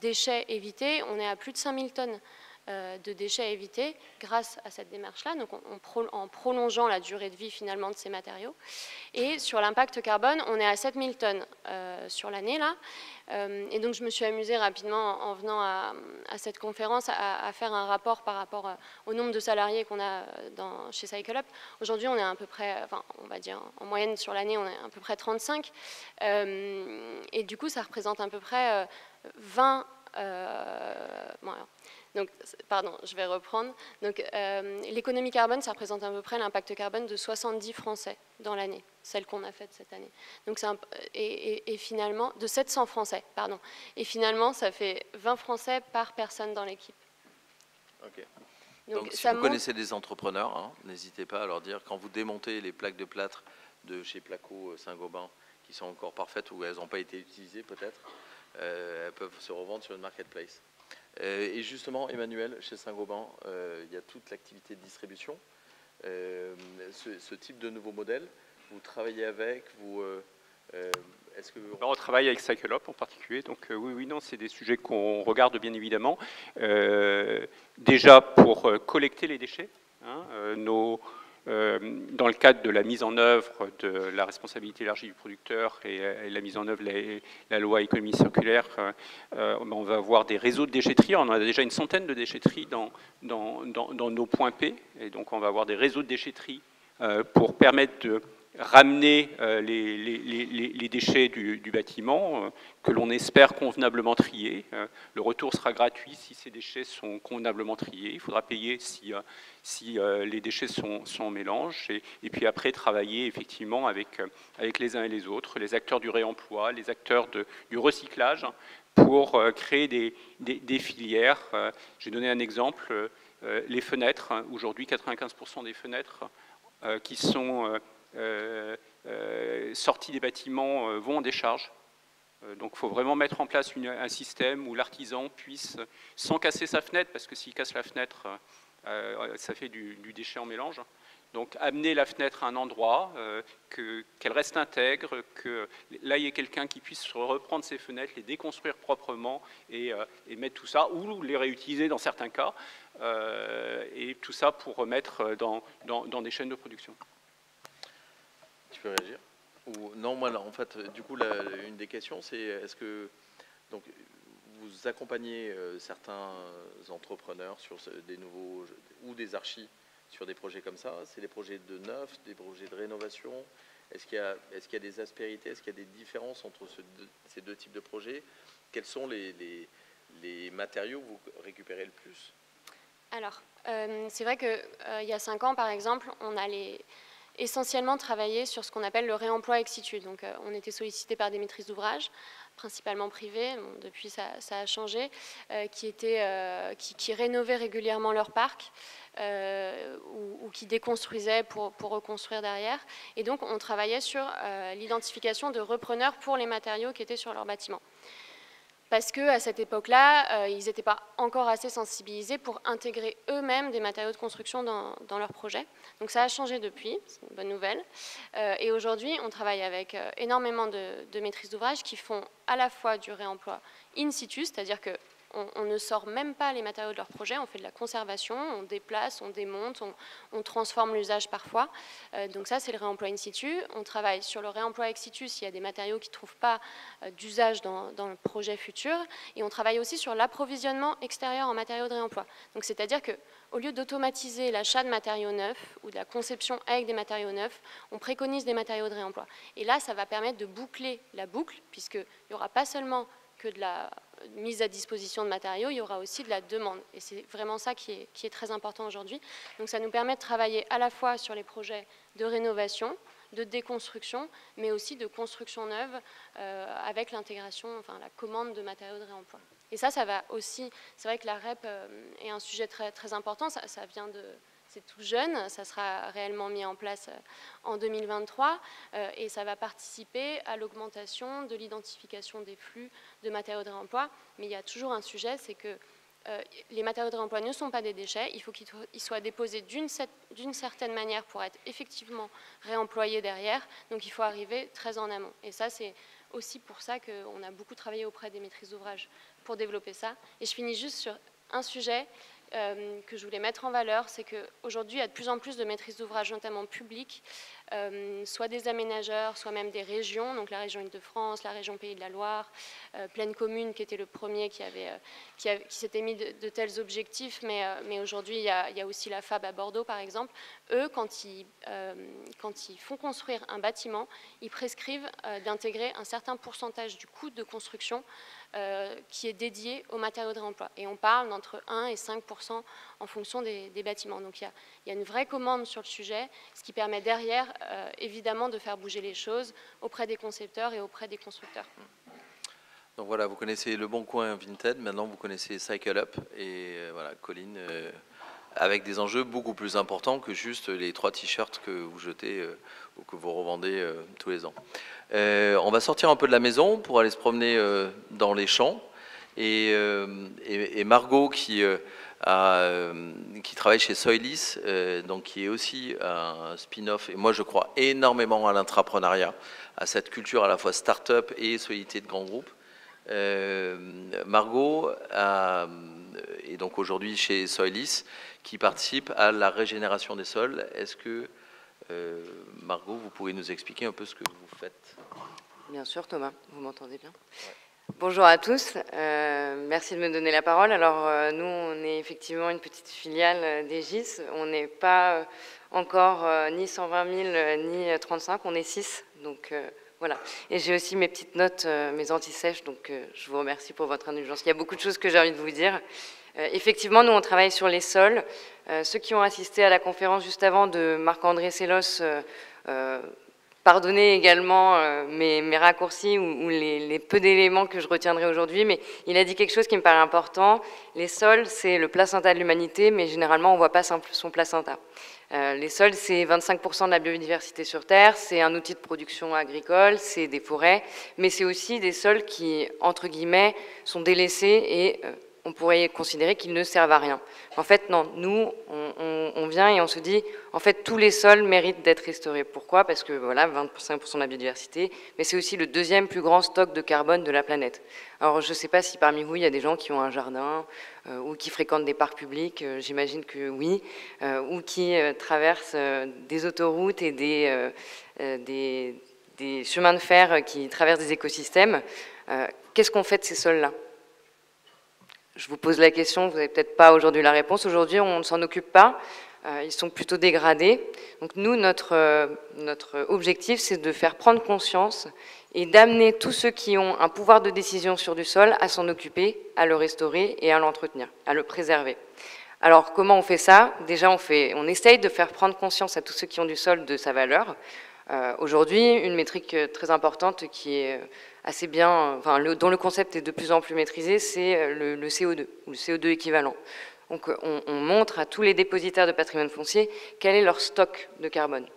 déchets évités, on est à plus de 5000 tonnes de déchets évités grâce à cette démarche-là, donc en prolongeant la durée de vie finalement de ces matériaux. Et sur l'impact carbone, on est à 7000 tonnes sur l'année là. Et donc je me suis amusée rapidement en venant à cette conférence à faire un rapport par rapport au nombre de salariés qu'on a chez Cycle Up. Aujourd'hui, on est à peu près, enfin, on va dire en moyenne sur l'année, on est à peu près 35. Et du coup, ça représente à peu près 20... bon, donc, pardon, je vais reprendre. Donc, l'économie carbone, ça représente à peu près l'impact carbone de 70 Français dans l'année, celle qu'on a faite cette année. Donc, et finalement, de 700 Français, pardon. Et finalement, ça fait 20 Français par personne dans l'équipe. Ok. Donc si vous connaissez des entrepreneurs, hein, n'hésitez pas à leur dire, quand vous démontez les plaques de plâtre de chez Placo Saint-Gobain, qui sont encore parfaites ou elles n'ont pas été utilisées peut-être, elles peuvent se revendre sur une marketplace. Et justement, Emmanuel, chez Saint-Gobain, il y a toute l'activité de distribution. Ce type de nouveau modèle, vous travaillez avec, est-ce que... On travaille avec Cycle Up en particulier, donc oui, non, c'est des sujets qu'on regarde bien évidemment. Déjà pour collecter les déchets, hein, dans le cadre de la mise en œuvre de la responsabilité élargie du producteur et la mise en œuvre de la loi économie circulaire, on va avoir des réseaux de déchetterie. On a déjà une centaine de déchetteries dans nos points P, et donc on va avoir des réseaux de déchetterie pour permettre de ramener les déchets du bâtiment que l'on espère convenablement triés. Le retour sera gratuit si ces déchets sont convenablement triés. Il faudra payer si les déchets sont en mélange. Et puis après, travailler effectivement avec les uns et les autres, les acteurs du réemploi, les acteurs du recyclage, pour créer des filières. J'ai donné un exemple, les fenêtres. Aujourd'hui, 95% des fenêtres qui sont sorties des bâtiments vont en décharge. Donc il faut vraiment mettre en place un système où l'artisan puisse, sans casser sa fenêtre, parce que s'il casse la fenêtre, ça fait du déchet en mélange, donc amener la fenêtre à un endroit, qu'elle reste intègre, que là il y ait quelqu'un qui puisse reprendre ses fenêtres, les déconstruire proprement et mettre tout ça, ou les réutiliser dans certains cas, et tout ça pour remettre dans des chaînes de production. Tu peux réagir? Ou non, moi, là, en fait, du coup, une des questions, c'est est-ce que donc, vous accompagnez certains entrepreneurs sur des nouveaux ou des archis sur des projets comme ça? C'est des projets de neuf, des projets de rénovation? Est-ce qu'il y a des aspérités? Est-ce qu'il y a des différences entre ces deux types de projets? Quels sont les matériaux que vous récupérez le plus? Alors, c'est vrai qu'il y a 5 ans, par exemple, on a essentiellement travaillé sur ce qu'on appelle le réemploi ex situ. Donc, on était sollicité par des maîtrises d'ouvrage, principalement privées, bon, depuis ça a changé, qui rénovaient régulièrement leur parc ou qui déconstruisaient pour reconstruire derrière. Et donc, on travaillait sur l'identification de repreneurs pour les matériaux qui étaient sur leur bâtiment. Parce qu'à cette époque-là, ils n'étaient pas encore assez sensibilisés pour intégrer eux-mêmes des matériaux de construction dans leur projet. Donc ça a changé depuis, c'est une bonne nouvelle. Et aujourd'hui, on travaille avec énormément de maîtrises d'ouvrage qui font à la fois du réemploi in situ, c'est-à-dire que on ne sort même pas les matériaux de leur projet, on fait de la conservation, on déplace, on démonte, on transforme l'usage parfois. Donc ça, c'est le réemploi in situ. On travaille sur le réemploi ex situ s'il y a des matériaux qui ne trouvent pas d'usage dans le projet futur. Et on travaille aussi sur l'approvisionnement extérieur en matériaux de réemploi. Donc c'est-à-dire qu'au lieu d'automatiser l'achat de matériaux neufs ou de la conception avec des matériaux neufs, on préconise des matériaux de réemploi. Et là, ça va permettre de boucler la boucle, puisqu'il n'y aura pas seulement que de la mise à disposition de matériaux, il y aura aussi de la demande. Et c'est vraiment ça qui est très important aujourd'hui. Donc ça nous permet de travailler à la fois sur les projets de rénovation, de déconstruction, mais aussi de construction neuve avec l'intégration, enfin la commande de matériaux de réemploi. Et ça va aussi, c'est vrai que la REP est un sujet très, très important, ça vient de... C'est tout jeune, ça sera réellement mis en place en 2023 et ça va participer à l'augmentation de l'identification des flux de matériaux de réemploi. Mais il y a toujours un sujet, c'est que les matériaux de réemploi ne sont pas des déchets, il faut qu'ils soient déposés d'une certaine manière pour être effectivement réemployés derrière, donc il faut arriver très en amont. Et ça, c'est aussi pour ça qu'on a beaucoup travaillé auprès des maîtrises d'ouvrage pour développer ça. Et je finis juste sur un sujet que je voulais mettre en valeur, c'est qu'aujourd'hui, il y a de plus en plus de maîtrises d'ouvrage, notamment publiques, soit des aménageurs, soit même des régions, donc la région Île-de-France, la région Pays de la Loire, Plaine Commune, qui était le premier qui s'était mis de tels objectifs, mais aujourd'hui, il y a aussi la FAB à Bordeaux, par exemple. Eux, quand ils font construire un bâtiment, ils prescrivent d'intégrer un certain pourcentage du coût de construction qui est dédié aux matériaux de réemploi. Et on parle d'entre 1 et 5% en fonction des bâtiments. Donc il y a une vraie commande sur le sujet, ce qui permet derrière, évidemment, de faire bouger les choses auprès des concepteurs et auprès des constructeurs. Donc voilà, vous connaissez Le Bon Coin Vinted, maintenant vous connaissez Cycle Up, et voilà, Colline, avec des enjeux beaucoup plus importants que juste les 3 t-shirts que vous jetez ou que vous revendez tous les ans. On va sortir un peu de la maison pour aller se promener dans les champs, et Margot qui travaille chez Soilis, donc qui est aussi un spin-off, et moi je crois énormément à l'intrapreneuriat, à cette culture à la fois start-up et solidité de grands groupes. Margot est donc aujourd'hui chez Soilis, qui participe à la régénération des sols. Est-ce que, Margot, vous pourriez nous expliquer un peu ce que vous faites? Bien sûr, Thomas, vous m'entendez bien? Ouais. Bonjour à tous, merci de me donner la parole. Alors, nous, on est effectivement une petite filiale d'Egis. On n'est pas encore ni 120 000, ni 35, on est 6, donc... Voilà. Et j'ai aussi mes petites notes, mes anti-sèches, donc je vous remercie pour votre indulgence. Il y a beaucoup de choses que j'ai envie de vous dire. Effectivement, nous, on travaille sur les sols. Ceux qui ont assisté à la conférence juste avant de Marc-André Sellos, pardonnez également mes raccourcis ou les peu d'éléments que je retiendrai aujourd'hui, mais il a dit quelque chose qui me paraît important. Les sols, c'est le placenta de l'humanité, mais généralement, on ne voit pas son placenta. Les sols, c'est 25% de la biodiversité sur Terre, c'est un outil de production agricole, c'est des forêts, mais c'est aussi des sols qui, entre guillemets, sont délaissés et on pourrait considérer qu'ils ne servent à rien. En fait, non, nous, on vient et on se dit, en fait, tous les sols méritent d'être restaurés. Pourquoi? Parce que, voilà, 25% de la biodiversité, mais c'est aussi le deuxième plus grand stock de carbone de la planète. Alors, je ne sais pas si parmi vous, il y a des gens qui ont un jardin ou qui fréquentent des parcs publics, j'imagine que oui, ou qui traversent des autoroutes et des chemins de fer qui traversent des écosystèmes. Qu'est-ce qu'on fait de ces sols-là? Je vous pose la question, vous n'avez peut-être pas aujourd'hui la réponse. Aujourd'hui, on ne s'en occupe pas. Ils sont plutôt dégradés. Donc nous, notre objectif, c'est de faire prendre conscience et d'amener tous ceux qui ont un pouvoir de décision sur du sol à s'en occuper, à le restaurer et à l'entretenir, à le préserver. Alors, comment on fait ça? Déjà, on essaye de faire prendre conscience à tous ceux qui ont du sol de sa valeur. Aujourd'hui, une métrique très importante qui est assez bien, enfin, dont le concept est de plus en plus maîtrisé, c'est le CO2, ou le CO2 équivalent. Donc on montre à tous les dépositaires de patrimoine foncier quel est leur stock de carbone.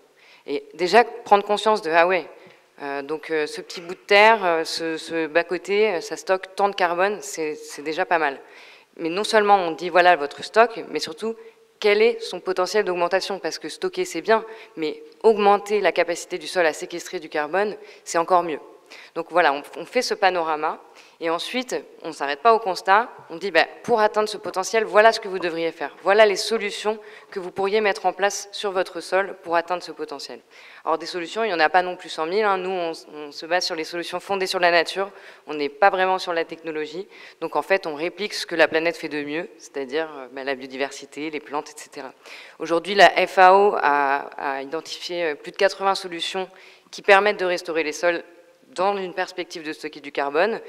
Et déjà, prendre conscience de, ah ouais, donc ce petit bout de terre, ce bas-côté, ça stocke tant de carbone, c'est déjà pas mal. Mais non seulement on dit, voilà votre stock, mais surtout, quel est son potentiel d'augmentation? Parce que stocker, c'est bien, mais augmenter la capacité du sol à séquestrer du carbone, c'est encore mieux. Donc voilà, on fait ce panorama. Et ensuite, on ne s'arrête pas au constat, on dit pour atteindre ce potentiel, voilà ce que vous devriez faire. Voilà les solutions que vous pourriez mettre en place sur votre sol pour atteindre ce potentiel. Alors des solutions, il n'y en a pas non plus 100 000. Hein. Nous, on se base sur les solutions fondées sur la nature. On n'est pas vraiment sur la technologie. Donc en fait, on réplique ce que la planète fait de mieux, c'est-à-dire la biodiversité, les plantes, etc. Aujourd'hui, la FAO a identifié plus de 80 solutions qui permettent de restaurer les sols dans une perspective de stocker du carbone.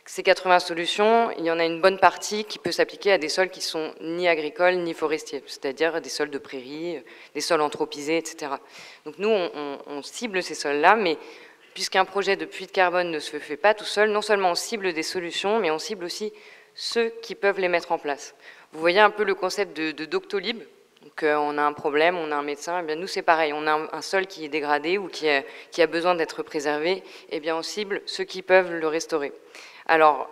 Ces 80 solutions, il y en a une bonne partie qui peut s'appliquer à des sols qui sont ni agricoles ni forestiers, c'est-à-dire des sols de prairies, des sols anthropisés, etc. Donc nous, on cible ces sols-là, mais puisqu'un projet de puits de carbone ne se fait pas tout seul, non seulement on cible des solutions, mais on cible aussi ceux qui peuvent les mettre en place. Vous voyez un peu le concept de Doctolib. Donc on a un problème, on a un médecin, eh bien nous c'est pareil, on a un sol qui est dégradé ou qui a besoin d'être préservé, eh bien on cible ceux qui peuvent le restaurer. Alors,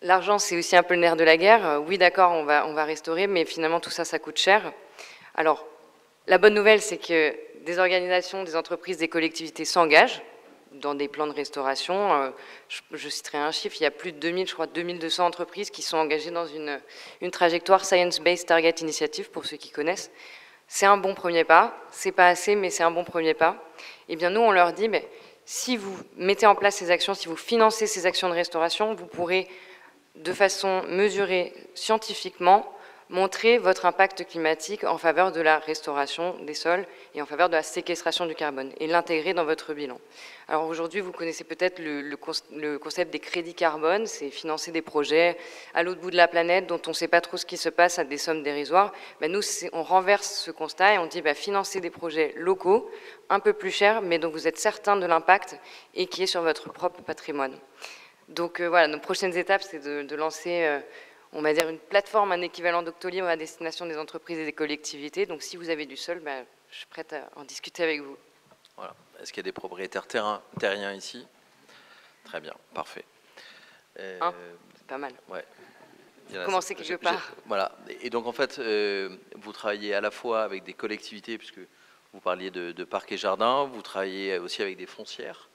l'argent, c'est aussi un peu le nerf de la guerre. Oui, d'accord, on va restaurer, mais finalement, tout ça, ça coûte cher. Alors, la bonne nouvelle, c'est que des organisations, des entreprises, des collectivités s'engagent dans des plans de restauration. Je citerai un chiffre, il y a plus de 2000, je crois 2200 entreprises qui sont engagées dans une trajectoire Science-Based Target Initiative, pour ceux qui connaissent. C'est un bon premier pas, c'est pas assez, mais c'est un bon premier pas. Eh bien, nous, on leur dit, si vous mettez en place ces actions, si vous financez ces actions de restauration, vous pourrez, de façon mesurée scientifiquement, montrer votre impact climatique en faveur de la restauration des sols et en faveur de la séquestration du carbone et l'intégrer dans votre bilan. Alors aujourd'hui, vous connaissez peut-être le concept des crédits carbone, c'est financer des projets à l'autre bout de la planète dont on ne sait pas trop ce qui se passe à des sommes dérisoires. Nous, on renverse ce constat et on dit financer des projets locaux, un peu plus chers, mais dont vous êtes certain de l'impact et qui est sur votre propre patrimoine. Donc voilà, nos prochaines étapes, c'est de lancer on va dire une plateforme, un équivalent Doctolib à destination des entreprises et des collectivités. Donc si vous avez du sol, je suis prête à en discuter avec vous. Voilà. Est-ce qu'il y a des propriétaires terriens ici? Très bien, parfait. C'est pas mal. Ouais. Commencer quelque part. Voilà. Et donc en fait, vous travaillez à la fois avec des collectivités, puisque vous parliez de parcs et jardins, vous travaillez aussi avec des foncières,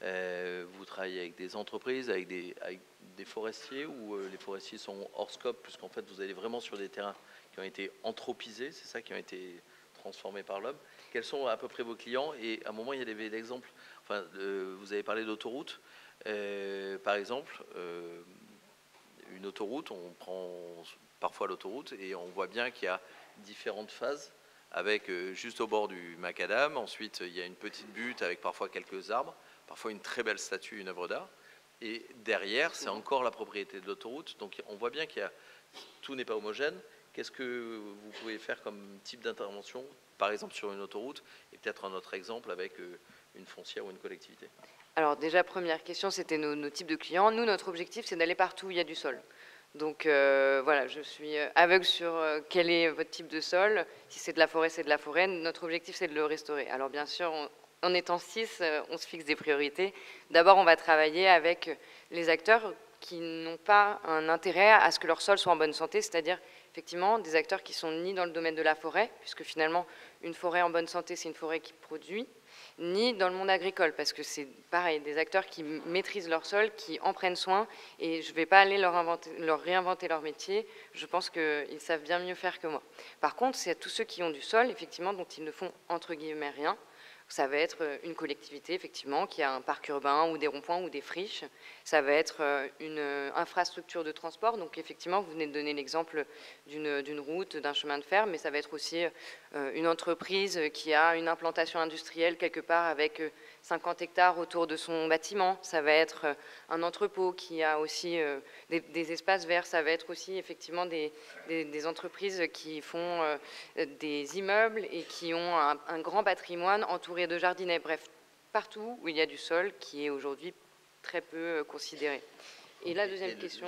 vous travaillez avec des entreprises, avec des forestiers, où les forestiers sont hors scope, puisqu'en fait vous allez vraiment sur des terrains qui ont été anthropisés, c'est ça, qui ont été transformés par l'homme. Quels sont à peu près vos clients? Et à un moment, il y avait l'exemple, enfin, vous avez parlé d'autoroute, par exemple, une autoroute, on prend parfois l'autoroute et on voit bien qu'il y a différentes phases, avec juste au bord du macadam, ensuite il y a une petite butte avec parfois quelques arbres, parfois une très belle statue, une œuvre d'art. Et derrière, c'est encore la propriété de l'autoroute. Donc on voit bien qu'il tout n'est pas homogène. Qu'est-ce que vous pouvez faire comme type d'intervention, par exemple sur une autoroute, et peut-être un autre exemple avec une foncière ou une collectivité? Alors déjà, première question, c'était nos types de clients. Nous, notre objectif, c'est d'aller partout où il y a du sol. Donc voilà, je suis aveugle sur quel est votre type de sol. Si c'est de la forêt, c'est de la forêt. Notre objectif, c'est de le restaurer. Alors bien sûr, en étant 6, on se fixe des priorités. D'abord, on va travailler avec les acteurs qui n'ont pas un intérêt à ce que leur sol soit en bonne santé, c'est-à-dire effectivement des acteurs qui sont ni dans le domaine de la forêt, puisque finalement une forêt en bonne santé, c'est une forêt qui produit, ni dans le monde agricole, parce que c'est pareil, des acteurs qui maîtrisent leur sol, qui en prennent soin, et je ne vais pas aller leur réinventer leur métier, je pense qu'ils savent bien mieux faire que moi. Par contre, c'est à tous ceux qui ont du sol, effectivement, dont ils ne font entre guillemets rien. Ça va être une collectivité, effectivement, qui a un parc urbain ou des ronds-points ou des friches. Ça va être une infrastructure de transport. Donc, effectivement, vous venez de donner l'exemple d'une route, d'un chemin de fer, mais ça va être aussi une entreprise qui a une implantation industrielle quelque part avec 50 hectares autour de son bâtiment. Ça va être un entrepôt qui a aussi des espaces verts. Ça va être aussi, effectivement, des entreprises qui font des immeubles et qui ont un grand patrimoine entouré de jardinets. Bref, partout où il y a du sol qui est aujourd'hui très peu considéré. Et la deuxième question,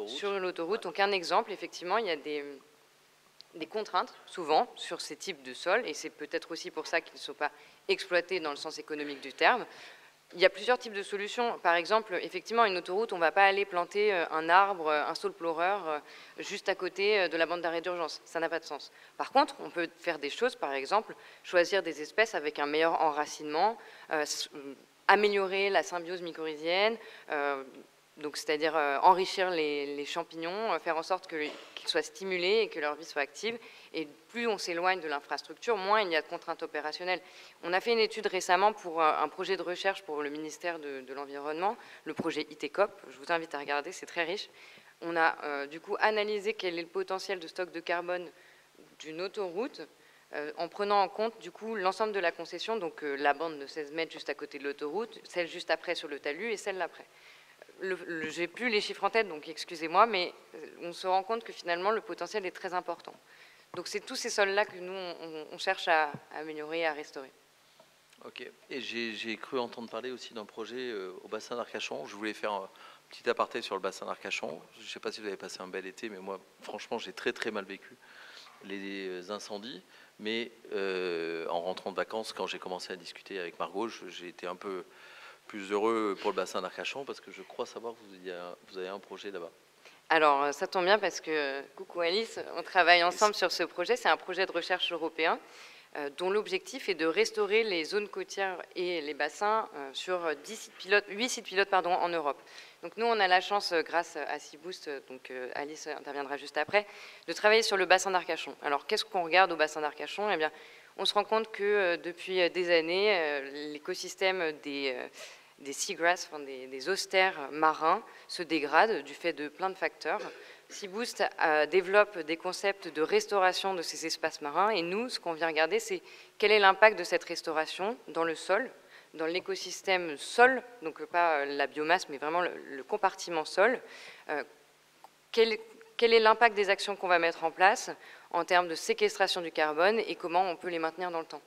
sur l'autoroute, donc un exemple, effectivement, il y a des contraintes, souvent, sur ces types de sols, et c'est peut-être aussi pour ça qu'ils ne sont pas exploités dans le sens économique du terme. Il y a plusieurs types de solutions. Par exemple, effectivement, une autoroute, on ne va pas aller planter un arbre, un saule pleureur, juste à côté de la bande d'arrêt d'urgence. Ça n'a pas de sens. Par contre, on peut faire des choses, par exemple, choisir des espèces avec un meilleur enracinement, améliorer la symbiose mycorhizienne, Donc, c'est-à-dire enrichir les champignons, faire en sorte qu'ils soient stimulés et que leur vie soit active. Et plus on s'éloigne de l'infrastructure, moins il y a de contraintes opérationnelles. On a fait une étude récemment pour un projet de recherche pour le ministère de l'Environnement, le projet ITCOP. Je vous invite à regarder, c'est très riche. On a du coup analysé quel est le potentiel de stock de carbone d'une autoroute en prenant en compte du coup l'ensemble de la concession, donc la bande de 16 mètres juste à côté de l'autoroute, celle juste après sur le talus et celle d'après. J'ai plus les chiffres en tête, donc excusez-moi, mais on se rend compte que finalement le potentiel est très important. Donc c'est tous ces sols-là que nous on cherche à améliorer et à restaurer. Ok. Et j'ai cru entendre parler aussi d'un projet au bassin d'Arcachon. Je voulais faire un petit aparté sur le bassin d'Arcachon. Je ne sais pas si vous avez passé un bel été, mais moi, franchement, j'ai très très mal vécu les incendies. Mais en rentrant de vacances, quand j'ai commencé à discuter avec Margot, j'ai été un peu plus heureux pour le bassin d'Arcachon parce que je crois savoir que vous avez un projet là-bas. Alors, ça tombe bien parce que, coucou Alice, on travaille ensemble sur ce projet. C'est un projet de recherche européen dont l'objectif est de restaurer les zones côtières et les bassins sur 8 sites pilotes en Europe. Donc nous, on a la chance, grâce à Seaboost, donc Alice interviendra juste après, de travailler sur le bassin d'Arcachon. Alors, qu'est-ce qu'on regarde au bassin d'Arcachon? Eh bien, on se rend compte que depuis des années, l'écosystème des seagrass, des austères marins, se dégrade du fait de plein de facteurs. Seaboost développe des concepts de restauration de ces espaces marins et nous, ce qu'on vient regarder, c'est quel est l'impact de cette restauration dans le sol, dans l'écosystème sol, donc pas la biomasse, mais vraiment le compartiment sol. Quel est l'impact des actions qu'on va mettre en place en termes de séquestration du carbone et comment on peut les maintenir dans le temps?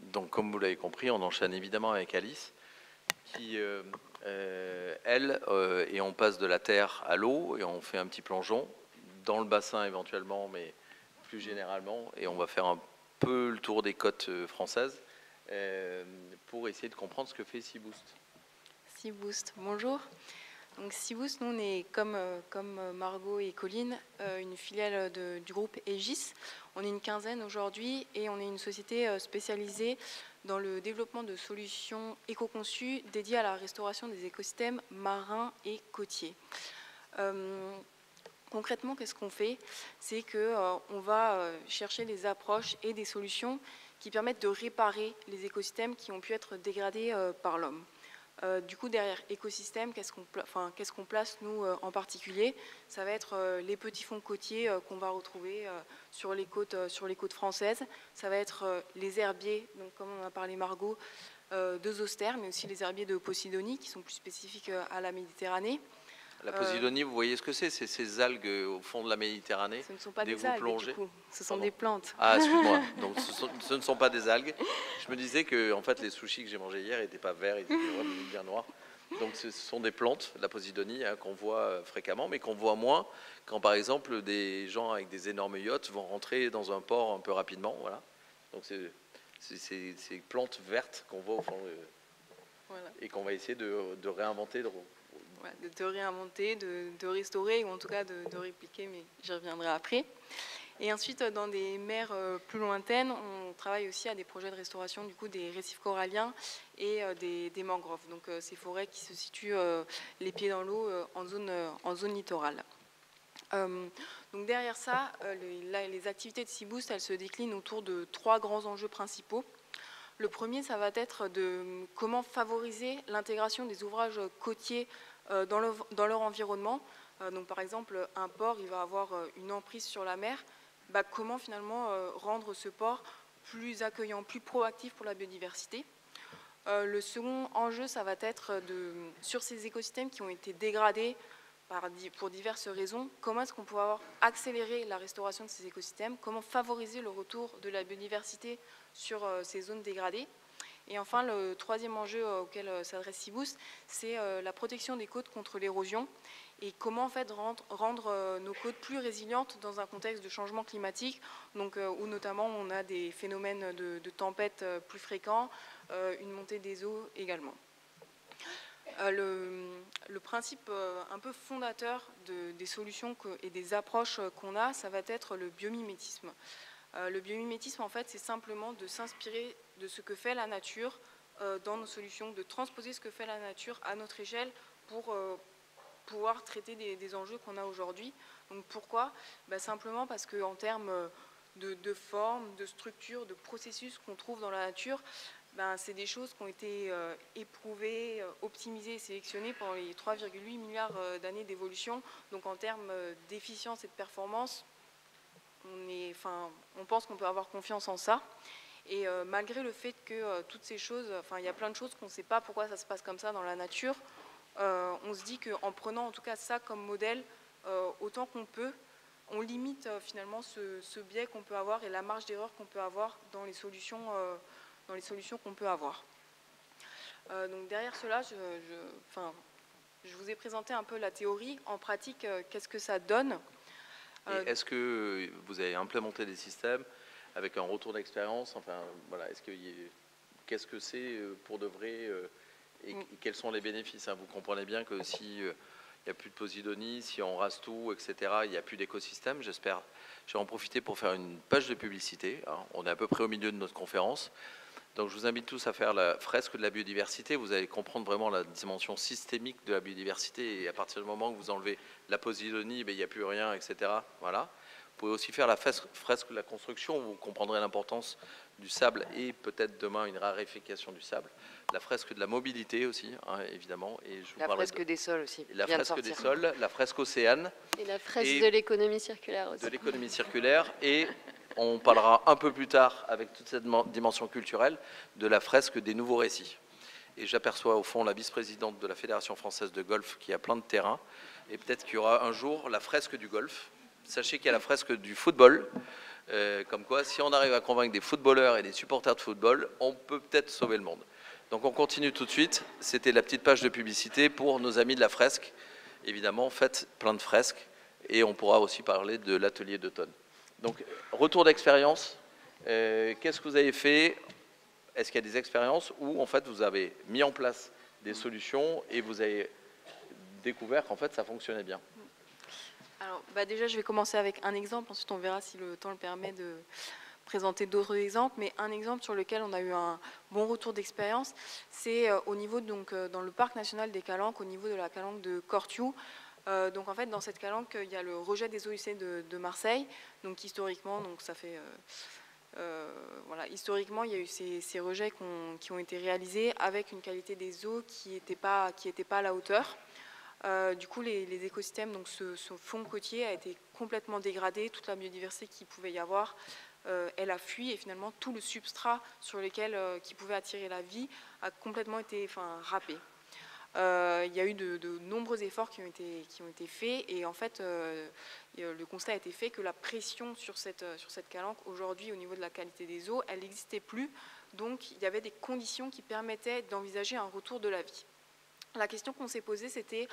Donc, comme vous l'avez compris, on enchaîne évidemment avec Alice, qui, et on passe de la terre à l'eau, et on fait un petit plongeon dans le bassin éventuellement, mais plus généralement, et on va faire un peu le tour des côtes françaises pour essayer de comprendre ce que fait Seaboost. Seaboost, bonjour. Donc Seaboost, nous on est comme Margot et Colline, une filiale du groupe Aegis. On est une quinzaine aujourd'hui et on est une société spécialisée dans le développement de solutions éco-conçues dédiées à la restauration des écosystèmes marins et côtiers. Concrètement, qu'est-ce qu'on fait? C'est qu'on va chercher des approches et des solutions qui permettent de réparer les écosystèmes qui ont pu être dégradés par l'homme. Du coup, derrière écosystème, qu'est-ce qu'on place, nous, en particulier? Ça va être les petits fonds côtiers qu'on va retrouver sur les côtes françaises. Ça va être les herbiers, donc, comme on a parlé Margot, de Zoster, mais aussi les herbiers de Posidonie, qui sont plus spécifiques à la Méditerranée. La Posidonie, vous voyez ce que c'est? C'est ces algues au fond de la Méditerranée. Ce ne sont pas des algues, du coup. Ce sont des plantes. Ah, excuse-moi. Donc, ce ne sont pas des algues. Je me disais que en fait, les sushis que j'ai mangés hier n'étaient pas verts, ils étaient vraiment bien noirs. Donc, ce sont des plantes, la Posidonie, qu'on voit fréquemment, mais qu'on voit moins quand, par exemple, des gens avec des énormes yachts vont rentrer dans un port un peu rapidement. Voilà. Donc, c'est ces plantes vertes qu'on voit au fond Voilà. Et qu'on va essayer de réinventer. De réinventer, de restaurer, ou en tout cas de répliquer, mais j'y reviendrai après. Et ensuite, dans des mers plus lointaines, on travaille aussi à des projets de restauration du coup, des récifs coralliens et des mangroves, donc ces forêts qui se situent les pieds dans l'eau en zone littorale. Donc derrière ça, les activités de Seaboost, elles se déclinent autour de 3 grands enjeux principaux. Le premier, ça va être de comment favoriser l'intégration des ouvrages côtiers dans leur environnement. Donc par exemple, un port, il va avoir une emprise sur la mer. Comment finalement rendre ce port plus accueillant, plus proactif pour la biodiversité. Le second enjeu, ça va être sur ces écosystèmes qui ont été dégradés pour diverses raisons, comment est-ce qu'on peut accélérer la restauration de ces écosystèmes, comment favoriser le retour de la biodiversité sur ces zones dégradées. Et enfin, le troisième enjeu auquel s'adresse Seaboost, c'est la protection des côtes contre l'érosion et comment en fait rendre nos côtes plus résilientes dans un contexte de changement climatique, donc, où notamment on a des phénomènes de tempêtes plus fréquents, une montée des eaux également. Le principe un peu fondateur des solutions et des approches qu'on a, ça va être le biomimétisme. Le biomimétisme, en fait, c'est simplement de s'inspirer de ce que fait la nature dans nos solutions, de transposer ce que fait la nature à notre échelle pour pouvoir traiter des enjeux qu'on a aujourd'hui. Donc pourquoi? Simplement parce qu'en termes de forme, de structure, de processus qu'on trouve dans la nature, c'est des choses qui ont été éprouvées, optimisées et sélectionnées pendant les 3,8 milliards d'années d'évolution. Donc en termes d'efficience et de performance, on pense qu'on peut avoir confiance en ça. Et malgré le fait que toutes ces choses, il y a plein de choses qu'on ne sait pas pourquoi ça se passe comme ça dans la nature, on se dit qu'en prenant en tout cas ça comme modèle, autant qu'on peut, on limite finalement ce biais qu'on peut avoir et la marge d'erreur qu'on peut avoir dans les solutions qu'on peut avoir. Donc derrière cela, je vous ai présenté un peu la théorie. En pratique, qu'est-ce que ça donne? Est-ce que vous avez implémenté des systèmes avec un retour d'expérience? Enfin, voilà, qu'est-ce que c'est pour de vrai et quels sont les bénéfices, hein? Vous comprenez bien que si il n'y a plus de Posidonie, si on rase tout, etc., il n'y a plus d'écosystème, j'espère. Je vais en profiter pour faire une page de publicité, hein. On est à peu près au milieu de notre conférence. Donc je vous invite tous à faire la fresque de la biodiversité. Vous allez comprendre vraiment la dimension systémique de la biodiversité. Et à partir du moment où vous enlevez la Posidonie, il n'y a plus rien, etc. Voilà. Vous pouvez aussi faire la fresque de la construction, où vous comprendrez l'importance du sable et peut-être demain une raréfaction du sable. La fresque de la mobilité aussi, hein, évidemment. Et je vous la fresque des sols aussi. La fresque des sols, la fresque océane. Et la fresque de l'économie circulaire aussi. De l'économie circulaire. Et on parlera un peu plus tard, avec toute cette dimension culturelle, de la fresque des nouveaux récits. Et j'aperçois au fond la vice-présidente de la Fédération française de golf qui a plein de terrains. Et peut-être qu'il y aura un jour la fresque du golf. Sachez qu'il y a la fresque du football. Comme quoi, si on arrive à convaincre des footballeurs et des supporters de football, on peut peut-être sauver le monde. Donc on continue tout de suite. C'était la petite page de publicité pour nos amis de la fresque. Évidemment, faites plein de fresques. Et on pourra aussi parler de l'atelier d'automne. Donc, retour d'expérience, qu'est-ce que vous avez fait? Est-ce qu'il y a des expériences où, en fait, vous avez mis en place des solutions et vous avez découvert qu'en fait, ça fonctionnait bien? Alors, déjà, je vais commencer avec un exemple. Ensuite, on verra si le temps le permet de présenter d'autres exemples. Mais un exemple sur lequel on a eu un bon retour d'expérience, c'est au niveau, donc, dans le parc national des Calanques, au niveau de la calanque de Cortiou. Donc en fait, dans cette calanque, il y a le rejet des eaux usées de Marseille. Donc historiquement, ça fait voilà, historiquement, il y a eu ces rejets qui ont été réalisés avec une qualité des eaux qui n'était pas à la hauteur. Du coup, les écosystèmes, donc ce fond côtier a été complètement dégradé. Toute la biodiversité qu'il pouvait y avoir, elle a fui et finalement tout le substrat sur lequel qui pouvait attirer la vie a complètement été râpé. Il y a eu de nombreux efforts qui ont été faits et en fait le constat a été fait que la pression sur cette calanque aujourd'hui au niveau de la qualité des eaux, elle n'existait plus, donc il y avait des conditions qui permettaient d'envisager un retour de la vie. La question qu'on s'est posée, c'était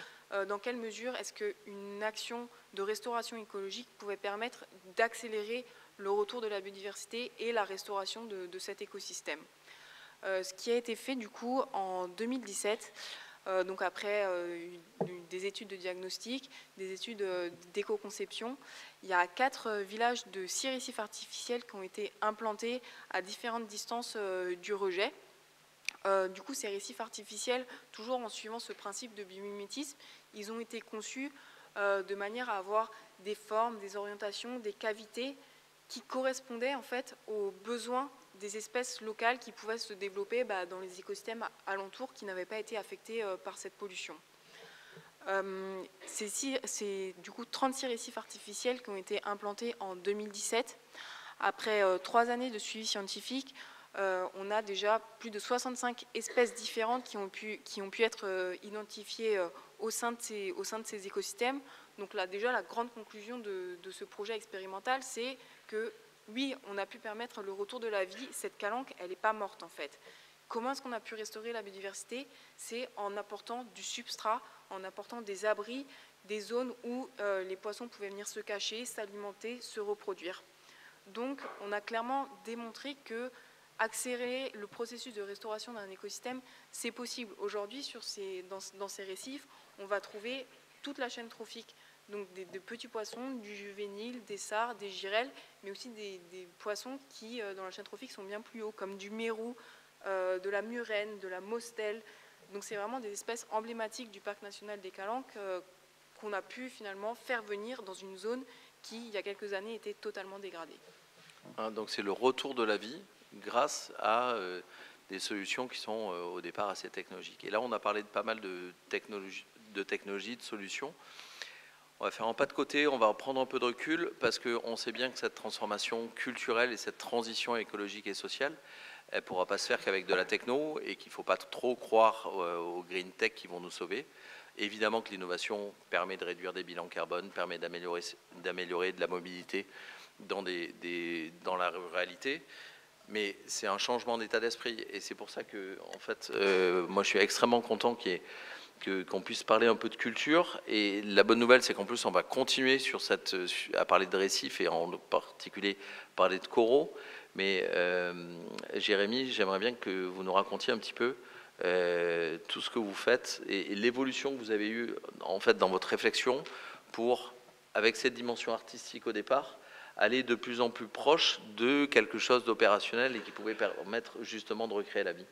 dans quelle mesure est-ce qu'une action de restauration écologique pouvait permettre d'accélérer le retour de la biodiversité et la restauration de cet écosystème. Ce qui a été fait du coup en 2017, donc après des études de diagnostic, des études d'éco-conception, il y a 4 villages de 6 récifs artificiels qui ont été implantés à différentes distances du rejet. Du coup, ces récifs artificiels, toujours en suivant ce principe de biomimétisme, ils ont été conçus de manière à avoir des formes, des orientations, des cavités qui correspondaient en fait aux besoins des espèces locales qui pouvaient se développer dans les écosystèmes alentours qui n'avaient pas été affectés par cette pollution. C'est du coup 36 récifs artificiels qui ont été implantés en 2017. Après 3 années de suivi scientifique, on a déjà plus de 65 espèces différentes qui ont pu être identifiées au sein de ces écosystèmes. Donc là, déjà, la grande conclusion de ce projet expérimental, c'est que oui, on a pu permettre le retour de la vie. Cette calanque, elle n'est pas morte en fait. Comment est-ce qu'on a pu restaurer la biodiversité? C'est en apportant du substrat, en apportant des abris, des zones où les poissons pouvaient venir se cacher, s'alimenter, se reproduire. Donc, on a clairement démontré que accélérer le processus de restauration d'un écosystème, c'est possible. Aujourd'hui, dans ces récifs, on va trouver toute la chaîne trophique, donc des petits poissons, du juvénile, des sards, des girelles, mais aussi des poissons qui, dans la chaîne trophique, sont bien plus hauts, comme du mérou, de la murène, de la mostelle, Donc c'est vraiment des espèces emblématiques du parc national des Calanques qu'on a pu finalement faire venir dans une zone qui, il y a quelques années, était totalement dégradée. Donc c'est le retour de la vie grâce à des solutions qui sont au départ assez technologiques. Et là, on a parlé de pas mal de technologies, de solutions. On va faire un pas de côté, on va prendre un peu de recul parce qu'on sait bien que cette transformation culturelle et cette transition écologique et sociale, elle ne pourra pas se faire qu'avec de la techno et qu'il ne faut pas trop croire aux green tech qui vont nous sauver. Évidemment que l'innovation permet de réduire des bilans carbone, permet d'améliorer de la mobilité dans la ruralité, mais c'est un changement d'état d'esprit et c'est pour ça que, en fait, moi je suis extrêmement content qu'on puisse parler un peu de culture. Et la bonne nouvelle, c'est qu'en plus, on va continuer à parler de récifs et en particulier parler de coraux. Mais Jérémy, j'aimerais bien que vous nous racontiez un petit peu tout ce que vous faites et l'évolution que vous avez eue en fait, dans votre réflexion pour, avec cette dimension artistique au départ, aller de plus en plus proche de quelque chose d'opérationnel et qui pouvait permettre justement de recréer la vie.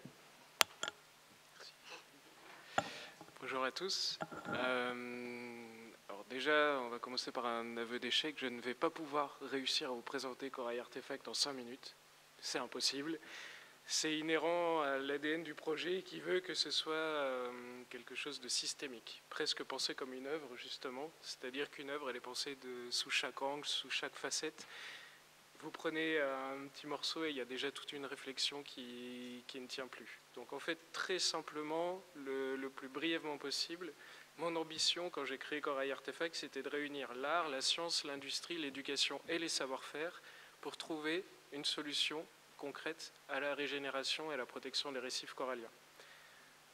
Bonjour à tous. Alors déjà, on va commencer par un aveu d'échec. Je ne vais pas pouvoir réussir à vous présenter Corail Artefact en 5 minutes. C'est impossible. C'est inhérent à l'ADN du projet qui veut que ce soit quelque chose de systémique, presque pensé comme une œuvre justement. C'est-à-dire qu'une œuvre, elle est pensée sous chaque angle, sous chaque facette. Vous prenez un petit morceau et il y a déjà toute une réflexion qui ne tient plus. Donc en fait, très simplement, le plus brièvement possible, mon ambition quand j'ai créé Corail Artefact, c'était de réunir l'art, la science, l'industrie, l'éducation et les savoir-faire pour trouver une solution concrète à la régénération et à la protection des récifs coralliens.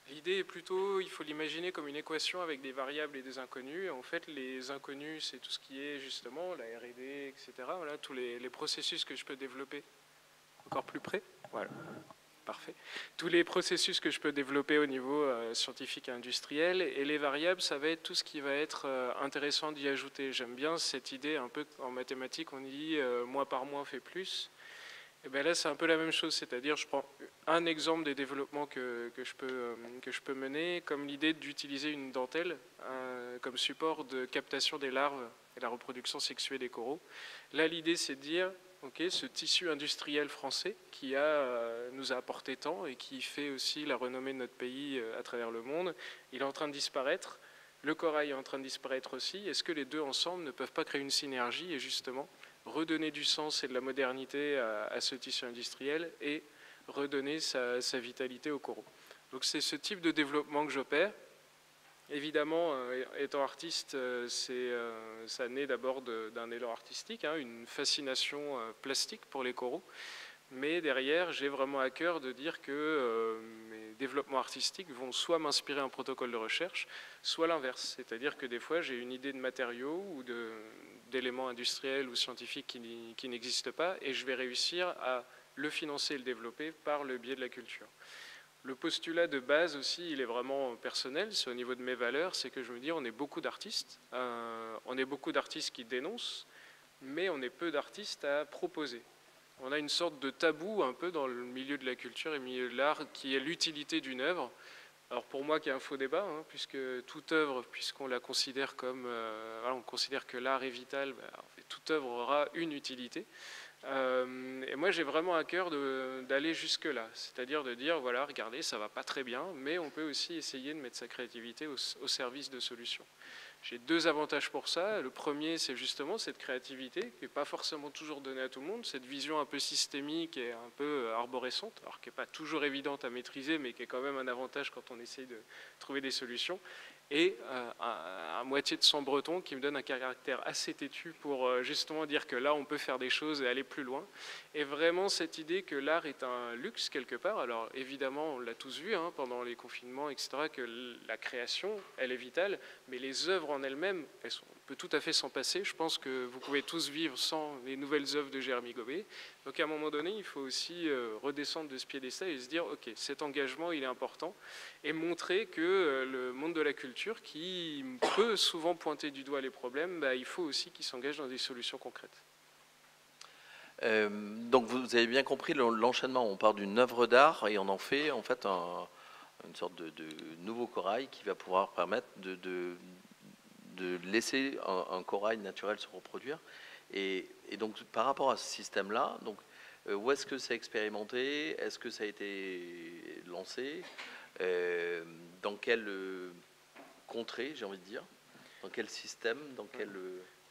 L'idée est plutôt, il faut l'imaginer comme une équation avec des variables et des inconnus. En fait, les inconnus, c'est tout ce qui est justement la R&D, etc. Voilà, tous les processus que je peux développer. Encore plus près ? Voilà, parfait. Tous les processus que je peux développer au niveau scientifique et industriel. Et les variables, ça va être tout ce qui va être intéressant d'y ajouter. J'aime bien cette idée, un peu en mathématiques, on dit moins par moins fait plus. Et bien là, c'est un peu la même chose, c'est-à-dire je prends un exemple des développements que je peux mener, comme l'idée d'utiliser une dentelle comme support de captation des larves et la reproduction sexuée des coraux. Là, l'idée, c'est de dire, ok, ce tissu industriel français qui nous a apporté tant et qui fait aussi la renommée de notre pays à travers le monde, il est en train de disparaître, le corail est en train de disparaître aussi. Est-ce que les deux ensemble ne peuvent pas créer une synergie et justement redonner du sens et de la modernité à ce tissu industriel et redonner sa vitalité aux coraux. Donc c'est ce type de développement que j'opère. Évidemment, étant artiste, ça naît d'abord d'un élan artistique, une fascination plastique pour les coraux. Mais derrière, j'ai vraiment à cœur de dire que mes développements artistiques vont soit m'inspirer un protocole de recherche, soit l'inverse. C'est-à-dire que des fois, j'ai une idée de matériaux ou d'éléments industriels ou scientifiques qui n'existent pas, et je vais réussir à le financer et le développer par le biais de la culture. Le postulat de base aussi, il est vraiment personnel, c'est au niveau de mes valeurs, c'est que je me dis, on est beaucoup d'artistes, on est beaucoup d'artistes qui dénoncent, mais on est peu d'artistes à proposer. On a une sorte de tabou un peu dans le milieu de la culture et le milieu de l'art qui est l'utilité d'une œuvre. Alors pour moi, qui est un faux débat, puisque toute œuvre, puisqu'on la considère comme, on considère que l'art est vital, en fait, toute œuvre aura une utilité. Et moi, j'ai vraiment à cœur d'aller jusque-là, c'est-à-dire de dire, voilà, regardez, ça va pas très bien, mais on peut aussi essayer de mettre sa créativité au service de solutions. J'ai deux avantages pour ça. Le premier, c'est justement cette créativité qui n'est pas forcément toujours donnée à tout le monde, cette vision un peu systémique et un peu arborescente, alors qui n'est pas toujours évidente à maîtriser, mais qui est quand même un avantage quand on essaye de trouver des solutions. Et à moitié de sang breton qui me donne un caractère assez têtu pour justement dire que là, on peut faire des choses et aller plus loin. Et vraiment cette idée que l'art est un luxe quelque part. Alors évidemment, on l'a tous vu pendant les confinements, etc., que la création, elle est vitale, mais les œuvres en elles-mêmes, on peut tout à fait s'en passer. Je pense que vous pouvez tous vivre sans les nouvelles œuvres de Jérémy Gobet. Donc à un moment donné, il faut aussi redescendre de ce piédestal et se dire, ok, cet engagement, il est important, et montrer que le monde de la culture, qui peut souvent pointer du doigt les problèmes, il faut aussi qu'il s'engage dans des solutions concrètes. Donc vous avez bien compris l'enchaînement. On part d'une œuvre d'art et on en fait en fait une sorte de nouveau corail qui va pouvoir permettre de laisser un corail naturel se reproduire. Et donc, par rapport à ce système-là, donc, où est-ce que c'est expérimenté? Est-ce que ça a été lancé? Dans quelle contrée, j'ai envie de dire? Dans quel système? Dans quel...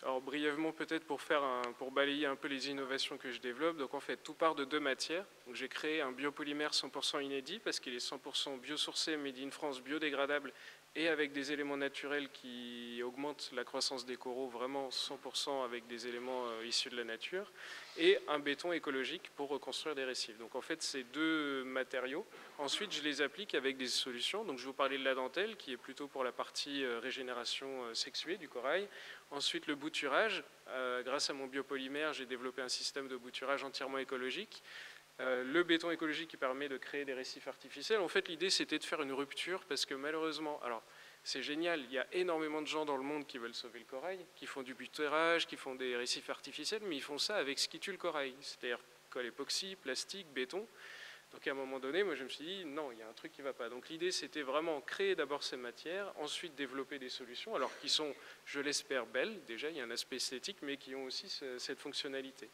Alors brièvement peut-être pour balayer un peu les innovations que je développe, donc en fait tout part de 2 matières. Donc j'ai créé un biopolymère 100% inédit parce qu'il est 100% biosourcé, made in France, biodégradable et avec des éléments naturels qui augmentent la croissance des coraux, vraiment 100% avec des éléments issus de la nature, et un béton écologique pour reconstruire des récifs. Donc en fait ces 2 matériaux, ensuite je les applique avec des solutions. Donc je vais vous parler de la dentelle qui est plutôt pour la partie régénération sexuée du corail. Ensuite, le bouturage. Grâce à mon biopolymère, j'ai développé un système de bouturage entièrement écologique. Le béton écologique qui permet de créer des récifs artificiels. En fait, l'idée, c'était de faire une rupture parce que malheureusement, alors c'est génial, il y a énormément de gens dans le monde qui veulent sauver le corail, qui font du bouturage, qui font des récifs artificiels, mais ils font ça avec ce qui tue le corail, c'est-à-dire colle époxy, plastique, béton. Donc à un moment donné, moi je me suis dit, non, il y a un truc qui ne va pas. Donc l'idée, c'était vraiment créer d'abord ces matières, ensuite développer des solutions, alors qui sont, je l'espère, belles. Déjà, il y a un aspect esthétique, mais qui ont aussi cette fonctionnalité.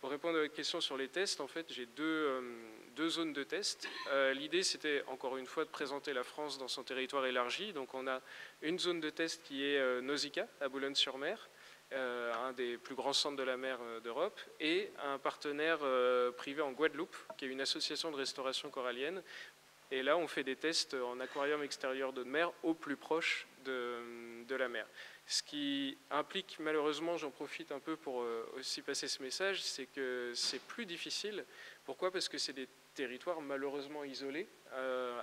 Pour répondre à votre question sur les tests, en fait, j'ai deux zones de tests. L'idée, c'était, encore une fois, de présenter la France dans son territoire élargi. Donc on a une zone de test qui est Nausicaa, à Boulogne-sur-Mer, un des plus grands centres de la mer d'Europe, et un partenaire privé en Guadeloupe, qui est une association de restauration corallienne. Et là, on fait des tests en aquarium extérieur de mer au plus proche de la mer. Ce qui implique, malheureusement, j'en profite un peu pour aussi passer ce message, c'est que c'est plus difficile. Pourquoi? Parce que c'est des territoires malheureusement isolés,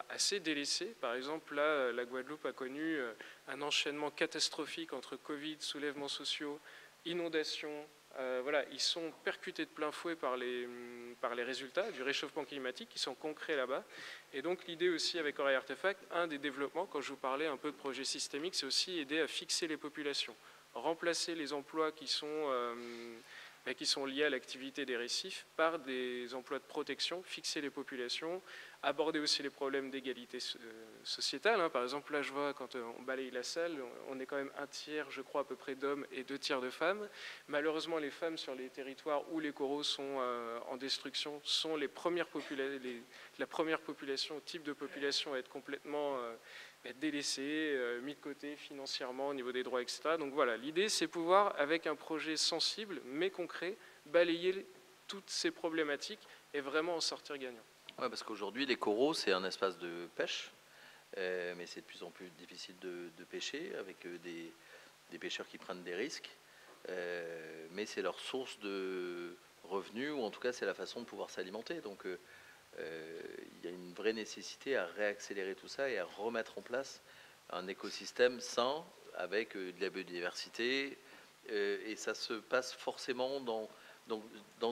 assez délaissés. Par exemple, là, la Guadeloupe a connu un enchaînement catastrophique entre Covid, soulèvements sociaux, inondations. Voilà, ils sont percutés de plein fouet par les résultats du réchauffement climatique qui sont concrets là-bas. Et donc l'idée aussi avec Corail Artefact, un des développements, quand je vous parlais un peu de projets systémiques, c'est aussi aider à fixer les populations, remplacer les emplois qui sont liés à l'activité des récifs par des emplois de protection, fixer les populations, aborder aussi les problèmes d'égalité sociétale. Par exemple, là, je vois, quand on balaye la salle, on est quand même un tiers, je crois, à peu près d'hommes et 2 tiers de femmes. Malheureusement, les femmes sur les territoires où les coraux sont en destruction sont la première population, type de population à être complètement délaissée, mis de côté financièrement au niveau des droits, etc. Donc voilà, l'idée, c'est pouvoir, avec un projet sensible, mais concret, balayer toutes ces problématiques et vraiment en sortir gagnant. Oui, parce qu'aujourd'hui, les coraux, c'est un espace de pêche, mais c'est de plus en plus difficile de pêcher avec des pêcheurs qui prennent des risques, mais c'est leur source de revenus, ou en tout cas, c'est la façon de pouvoir s'alimenter. Donc, il y a une vraie nécessité à réaccélérer tout ça et à remettre en place un écosystème sain avec de la biodiversité, et ça se passe forcément dans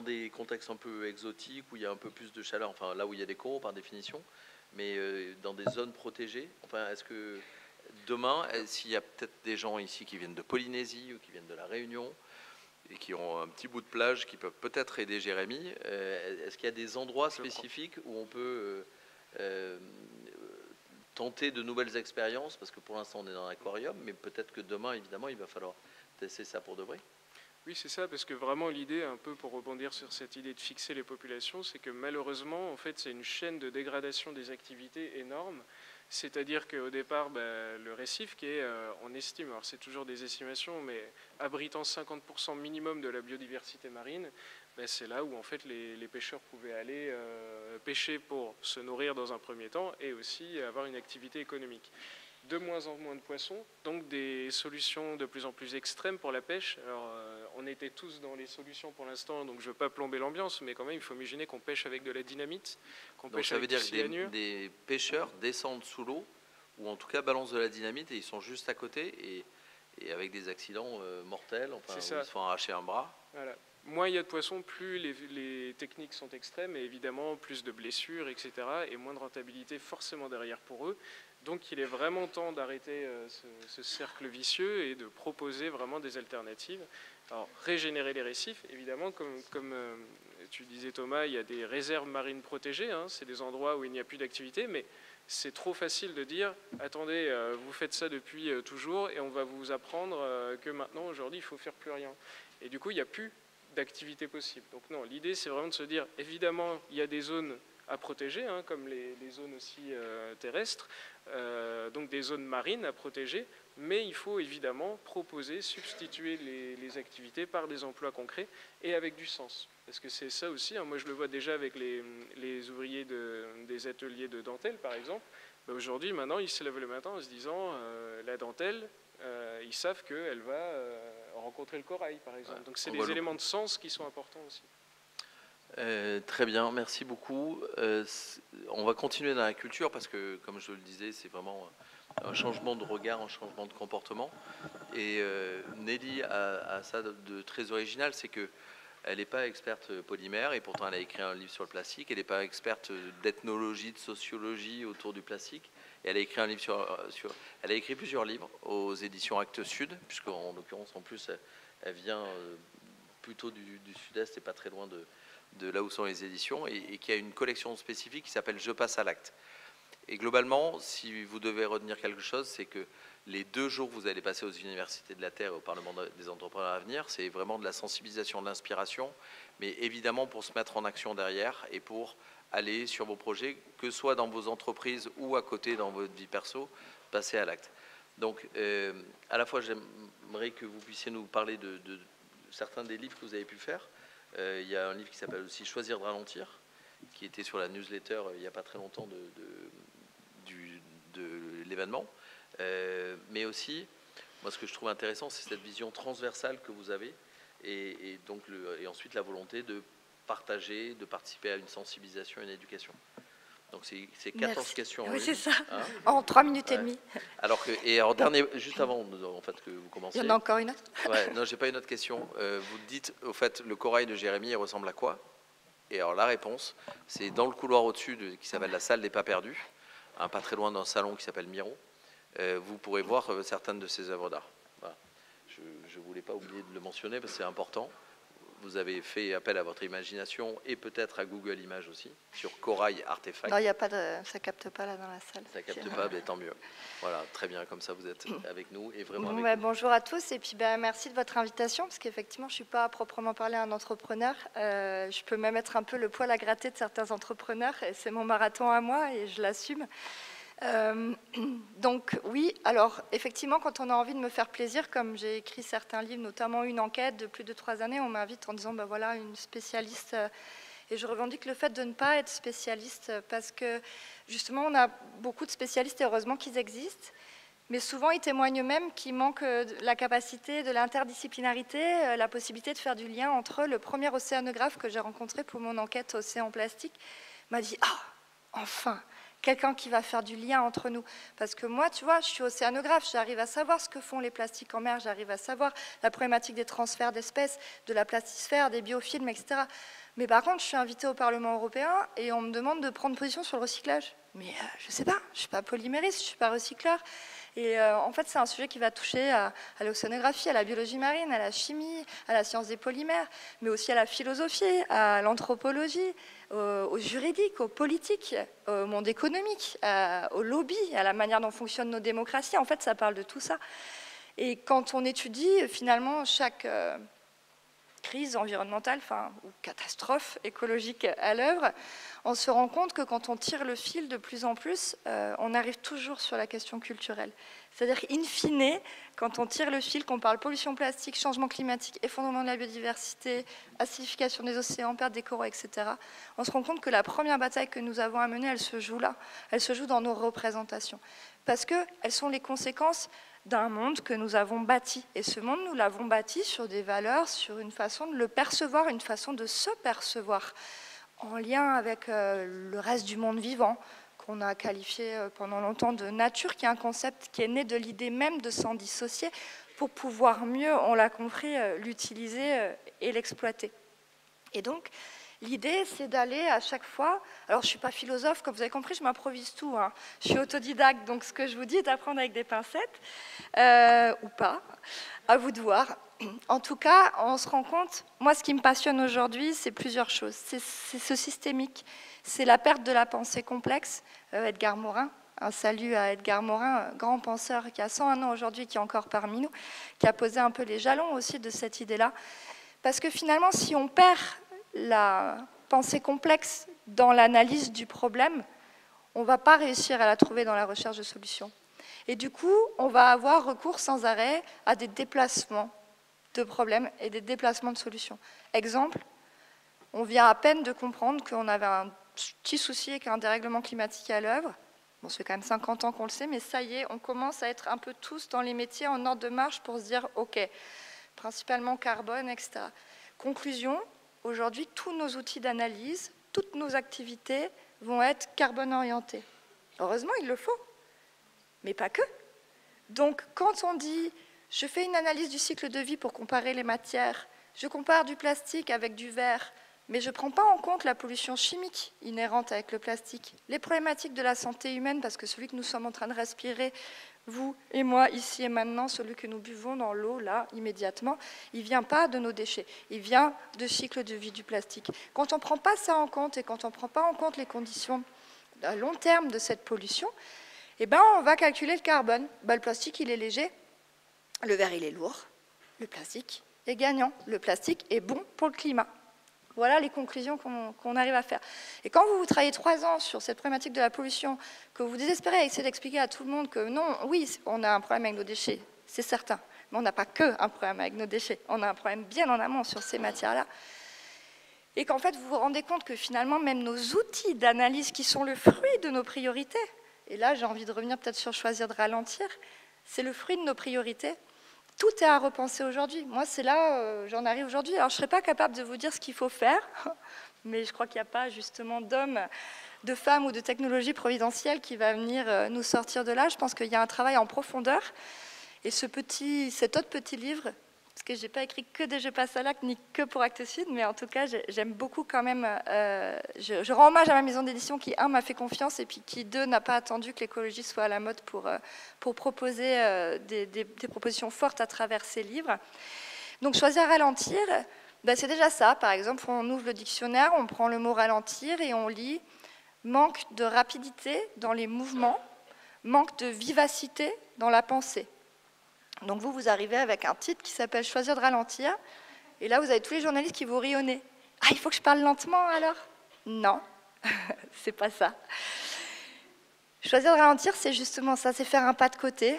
des contextes un peu exotiques où il y a un peu plus de chaleur, enfin là où il y a des coraux par définition, mais dans des zones protégées. Enfin, est-ce que demain, s'il y a peut-être des gens ici qui viennent de Polynésie ou qui viennent de la Réunion et qui ont un petit bout de plage qui peuvent peut-être aider Jérémy, est-ce qu'il y a des endroits spécifiques où on peut tenter de nouvelles expériences? Parce que pour l'instant on est dans l'aquarium, mais peut-être que demain, évidemment, il va falloir tester ça pour de vrai. Oui, c'est ça, parce que vraiment l'idée, un peu pour rebondir sur cette idée de fixer les populations, c'est que malheureusement, en fait, c'est une chaîne de dégradation des activités énorme. C'est-à-dire qu'au départ, le récif qui est, on estime, alors c'est toujours des estimations, mais abritant 50% minimum de la biodiversité marine, c'est là où en fait les pêcheurs pouvaient aller pêcher pour se nourrir dans un premier temps et aussi avoir une activité économique. De moins en moins de poissons, donc des solutions de plus en plus extrêmes pour la pêche. Alors, on était tous dans les solutions pour l'instant, donc je ne veux pas plomber l'ambiance, mais quand même, il faut imaginer qu'on pêche avec de la dynamite, qu'on pêche avec du cyanure. Ça veut dire que des pêcheurs descendent sous l'eau, ou en tout cas balancent de la dynamite, et ils sont juste à côté, et avec des accidents mortels, enfin, où ils se font arracher un bras. Voilà. Moins il y a de poissons, plus les techniques sont extrêmes, et évidemment, plus de blessures, etc., et moins de rentabilité forcément derrière pour eux. Donc il est vraiment temps d'arrêter ce cercle vicieux et de proposer vraiment des alternatives. Alors régénérer les récifs, évidemment, comme tu disais Thomas, il y a des réserves marines protégées, c'est des endroits où il n'y a plus d'activité, mais c'est trop facile de dire « Attendez, vous faites ça depuis toujours et on va vous apprendre que maintenant, aujourd'hui, il ne faut faire plus rien. » Et du coup, il n'y a plus d'activité possible. Donc non, l'idée, c'est vraiment de se dire, évidemment, il y a des zones à protéger, hein, comme les zones aussi terrestres, donc des zones marines à protéger, mais il faut évidemment proposer, substituer les activités par des emplois concrets et avec du sens. Parce que c'est ça aussi, hein, moi je le vois déjà avec les ouvriers des ateliers de dentelle, par exemple. Ben aujourd'hui, maintenant, ils se lèvent le matin en se disant, la dentelle, ils savent qu'elle va rencontrer le corail, par exemple. Donc c'est des éléments de sens qui sont importants aussi. Très bien, merci beaucoup. On va continuer dans la culture parce que, comme je le disais, c'est vraiment un changement de regard, un changement de comportement. Et Nelly a ça de très original, c'est qu'elle n'est pas experte polymère et pourtant elle a écrit un livre sur le plastique. Elle n'est pas experte d'ethnologie, de sociologie autour du plastique. Et elle a écrit un livre elle a écrit plusieurs livres aux éditions Actes Sud, puisqu'en l'occurrence, en plus, elle vient plutôt du sud-est et pas très loin de là où sont les éditions, et qui a une collection spécifique qui s'appelle « Je passe à l'acte ». Et globalement, si vous devez retenir quelque chose, c'est que les 2 jours que vous allez passer aux Universités de la Terre et au Parlement des entrepreneurs à venir, c'est vraiment de la sensibilisation, de l'inspiration, mais évidemment pour se mettre en action derrière et pour aller sur vos projets, que ce soit dans vos entreprises ou à côté dans votre vie perso, passer à l'acte. Donc, à la fois, j'aimerais que vous puissiez nous parler de certains des livres que vous avez pu faire. Il y a un livre qui s'appelle aussi « Choisir de ralentir », qui était sur la newsletter il n'y a pas très longtemps de l'événement. Mais aussi, moi ce que je trouve intéressant, c'est cette vision transversale que vous avez, et ensuite la volonté de partager, de participer à une sensibilisation et une éducation. Donc c'est 14 Merci. questions. Oui, c'est ça, hein, en 3 minutes et demie. Alors dernier, juste avant en fait, que vous commenciez. Il y en a encore une autre? Ouais, non, j'ai pas une autre question. Vous dites, au fait, le corail de Jérémy, il ressemble à quoi? Et alors la réponse, c'est dans le couloir au-dessus qui s'appelle la salle des pas perdus, hein, pas très loin d'un salon qui s'appelle Miron. Vous pourrez voir certaines de ses œuvres d'art. Voilà. Je ne voulais pas oublier de le mentionner parce que c'est important. Vous avez fait appel à votre imagination et peut-être à Google Images aussi, sur corail artefact. Non, il n'y a pas ça capte pas là dans la salle. Ça capte pas, mais tant mieux. Voilà, très bien, comme ça vous êtes avec nous et vraiment avec nous. Bonjour à tous et puis merci de votre invitation parce qu'effectivement je ne suis pas à proprement parler un entrepreneur. Je peux même être un peu le poil à gratter de certains entrepreneurs et c'est mon marathon à moi et je l'assume. Donc oui, alors effectivement quand on a envie de me faire plaisir, comme j'ai écrit certains livres, notamment une enquête de plus de 3 années, on m'invite en disant ben voilà une spécialiste, et je revendique le fait de ne pas être spécialiste parce que justement on a beaucoup de spécialistes et heureusement qu'ils existent, mais souvent ils témoignent eux-mêmes qu'il manque la capacité de l'interdisciplinarité, la possibilité de faire du lien entre le premier océanographe que j'ai rencontré pour mon enquête Océan Plastique m'a dit « Ah, enfin !» quelqu'un qui va faire du lien entre nous. Parce que moi, tu vois, je suis océanographe, j'arrive à savoir ce que font les plastiques en mer, j'arrive à savoir la problématique des transferts d'espèces, de la plastisphère, des biofilms, etc. Mais par contre, je suis invitée au Parlement européen et on me demande de prendre position sur le recyclage. Mais je ne sais pas, je ne suis pas polymériste, je ne suis pas recycleur. Et en fait, c'est un sujet qui va toucher à l'océanographie, à la biologie marine, à la chimie, à la science des polymères, mais aussi à la philosophie, à l'anthropologie, au juridique, au politique, au monde économique, au lobby, à la manière dont fonctionnent nos démocraties. En fait, ça parle de tout ça. Et quand on étudie, finalement, chaque crise environnementale, ou catastrophe écologique à l'œuvre, on se rend compte que quand on tire le fil de plus en plus, on arrive toujours sur la question culturelle. C'est-à-dire qu'in fine, quand on tire le fil, qu'on parle pollution plastique, changement climatique, effondrement de la biodiversité, acidification des océans, perte des coraux, etc., on se rend compte que la première bataille que nous avons à mener, elle se joue là. Elle se joue dans nos représentations. Parce qu'elles sont les conséquences d'un monde que nous avons bâti. Et ce monde, nous l'avons bâti sur des valeurs, sur une façon de le percevoir, une façon de se percevoir, en lien avec le reste du monde vivant, qu'on a qualifié pendant longtemps de nature, qui est un concept qui est né de l'idée même de s'en dissocier pour pouvoir mieux, on l'a compris, l'utiliser et l'exploiter. Et donc, l'idée, c'est d'aller à chaque fois... Alors, je ne suis pas philosophe, comme vous avez compris, je m'improvise tout. Hein. Je suis autodidacte, donc ce que je vous dis est d'apprendre avec des pincettes, ou pas, à vous de voir. En tout cas, on se rend compte, moi, ce qui me passionne aujourd'hui, c'est plusieurs choses. C'est ce systémique, c'est la perte de la pensée complexe. Edgar Morin, Un salut à Edgar Morin, grand penseur qui a 101 ans aujourd'hui, qui est encore parmi nous, qui a posé un peu les jalons aussi de cette idée-là. Parce que finalement, si on perd la pensée complexe dans l'analyse du problème, on ne va pas réussir à la trouver dans la recherche de solutions. Et du coup, on va avoir recours sans arrêt à des déplacements de problèmes et des déplacements de solutions. Exemple, on vient à peine de comprendre qu'on avait un petit souci avec un dérèglement climatique à l'œuvre. Bon, ça fait quand même 50 ans qu'on le sait, mais ça y est, on commence à être un peu tous dans les métiers en ordre de marche pour se dire, OK, principalement carbone, etc. Conclusion, aujourd'hui, tous nos outils d'analyse, toutes nos activités vont être carbone orientées. Heureusement, il le faut, mais pas que. Donc, quand on dit, je fais une analyse du cycle de vie pour comparer les matières, je compare du plastique avec du verre, mais je ne prends pas en compte la pollution chimique inhérente avec le plastique, les problématiques de la santé humaine, parce que celui que nous sommes en train de respirer, vous et moi, ici et maintenant, celui que nous buvons dans l'eau, là, immédiatement, il ne vient pas de nos déchets, il vient du cycle de vie du plastique. Quand on ne prend pas ça en compte et quand on ne prend pas en compte les conditions à long terme de cette pollution, eh ben, on va calculer le carbone. Ben, le plastique, il est léger, le verre, il est lourd, le plastique est gagnant, le plastique est bon pour le climat. Voilà les conclusions qu'on arrive à faire. Et quand vous travaillez 3 ans sur cette problématique de la pollution, que vous désespérez à essayer d'expliquer à tout le monde que non, oui, on a un problème avec nos déchets, c'est certain, mais on n'a pas que un problème avec nos déchets, on a un problème bien en amont sur ces matières-là. Et qu'en fait, vous vous rendez compte que finalement, même nos outils d'analyse qui sont le fruit de nos priorités, et là, j'ai envie de revenir peut-être sur choisir de ralentir, c'est le fruit de nos priorités. Tout est à repenser aujourd'hui. Moi, c'est là, j'en arrive aujourd'hui. Alors, je ne serais pas capable de vous dire ce qu'il faut faire, mais je crois qu'il n'y a pas justement d'hommes, de femmes ou de technologie providentielle qui va venir nous sortir de là. Je pense qu'il y a un travail en profondeur. Et cet autre petit livre, parce que je n'ai pas écrit que des jeux passe à l'acte, ni que pour Actes Sud, mais en tout cas, j'aime beaucoup quand même. Je rends hommage à ma maison d'édition qui, m'a fait confiance, et puis qui, 2, n'a pas attendu que l'écologie soit à la mode pour proposer des propositions fortes à travers ces livres. Donc, choisir ralentir, ben, c'est déjà ça. Par exemple, on ouvre le dictionnaire, on prend le mot ralentir et on lit manque de rapidité dans les mouvements, manque de vivacité dans la pensée. Donc vous arrivez avec un titre qui s'appelle « Choisir de ralentir », et là vous avez tous les journalistes qui vous rient au nez. « Ah, il faut que je parle lentement alors ?» Non, c'est pas ça. Choisir de ralentir, c'est justement ça, c'est faire un pas de côté,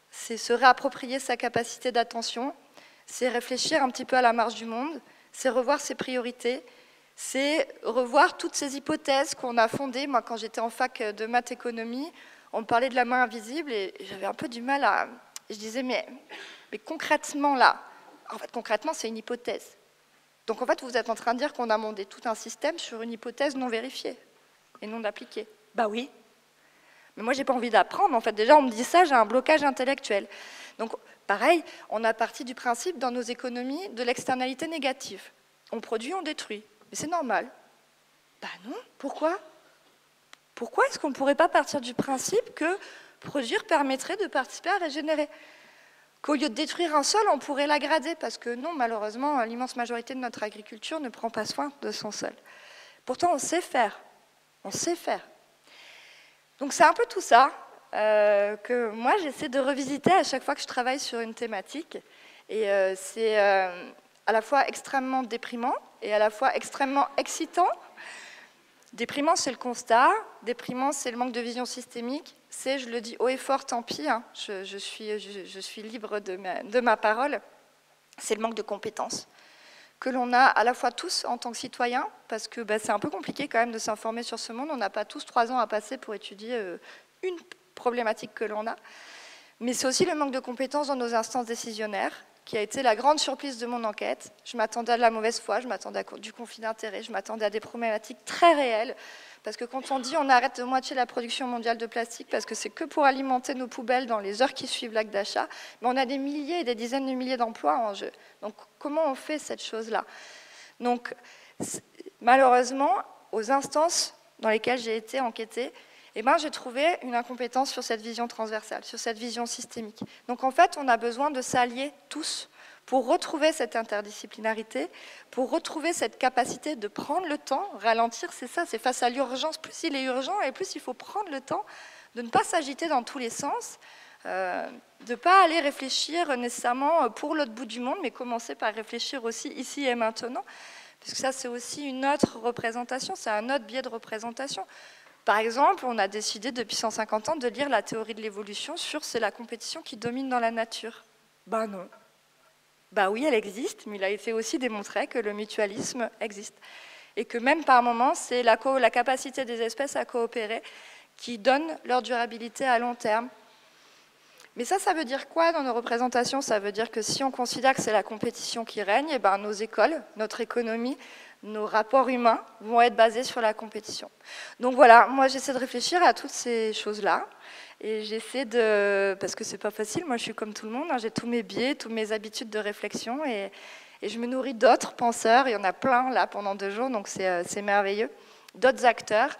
c'est se réapproprier sa capacité d'attention, c'est réfléchir un petit peu à la marge du monde, c'est revoir ses priorités, c'est revoir toutes ces hypothèses qu'on a fondées. Moi, quand j'étais en fac de maths économie, on me parlait de la main invisible et j'avais un peu du mal à... Je disais, mais concrètement, là, en fait, concrètement, c'est une hypothèse. Donc, en fait, vous êtes en train de dire qu'on a monté tout un système sur une hypothèse non vérifiée et non appliquée. Bah oui. Mais moi, j'ai pas envie d'apprendre. En fait, déjà, on me dit ça, j'ai un blocage intellectuel. Donc, pareil, on a parti du principe, dans nos économies, de l'externalité négative. On produit, on détruit. Mais c'est normal. Bah non, pourquoi ? Pourquoi est-ce qu'on ne pourrait pas partir du principe que produire permettrait de participer à régénérer ? Qu'au lieu de détruire un sol, on pourrait l'agrader, parce que non, malheureusement, l'immense majorité de notre agriculture ne prend pas soin de son sol. Pourtant, on sait faire. On sait faire. Donc c'est un peu tout ça que moi, j'essaie de revisiter à chaque fois que je travaille sur une thématique. Et c'est à la fois extrêmement déprimant et à la fois extrêmement excitant. Déprimant, c'est le constat. Déprimant, c'est le manque de vision systémique. C'est, je le dis haut et fort, tant pis, hein, je suis libre de ma parole. C'est le manque de compétences que l'on a à la fois tous en tant que citoyens, parce que c'est un peu compliqué quand même de s'informer sur ce monde. On n'a pas tous 3 ans à passer pour étudier une problématique que l'on a. Mais c'est aussi le manque de compétences dans nos instances décisionnaires, qui a été la grande surprise de mon enquête. Je m'attendais à de la mauvaise foi, je m'attendais à du conflit d'intérêts, je m'attendais à des problématiques très réelles. Parce que quand on dit on arrête de moitié la production mondiale de plastique, parce que c'est que pour alimenter nos poubelles dans les heures qui suivent l'acte d'achat, mais on a des milliers et des dizaines de milliers d'emplois en jeu. Donc comment on fait cette chose-là ? Donc malheureusement, aux instances dans lesquelles j'ai été enquêtée, j'ai trouvé une incompétence sur cette vision transversale, sur cette vision systémique. Donc en fait, on a besoin de s'allier tous pour retrouver cette interdisciplinarité, pour retrouver cette capacité de prendre le temps. Ralentir, c'est ça, c'est face à l'urgence. Plus il est urgent et plus il faut prendre le temps de ne pas s'agiter dans tous les sens, de ne pas aller réfléchir nécessairement pour l'autre bout du monde, mais commencer par réfléchir aussi ici et maintenant, puisque ça c'est aussi une autre représentation, c'est un autre biais de représentation. Par exemple, on a décidé depuis 150 ans de lire la théorie de l'évolution sur c'est la compétition qui domine dans la nature. Ben non. Ben oui, elle existe, mais il a été aussi démontré que le mutualisme existe. Et que même par moments, c'est la capacité des espèces à coopérer qui donne leur durabilité à long terme. Mais ça veut dire quoi dans nos représentations? Ça veut dire que si on considère que c'est la compétition qui règne, et ben nos écoles, notre économie, nos rapports humains vont être basés sur la compétition. Donc voilà, moi j'essaie de réfléchir à toutes ces choses-là. Et j'essaie de... Parce que c'est pas facile, moi je suis comme tout le monde, hein, j'ai tous mes biais, toutes mes habitudes de réflexion, et je me nourris d'autres penseurs, il y en a plein là pendant 2 jours, donc c'est merveilleux, d'autres acteurs.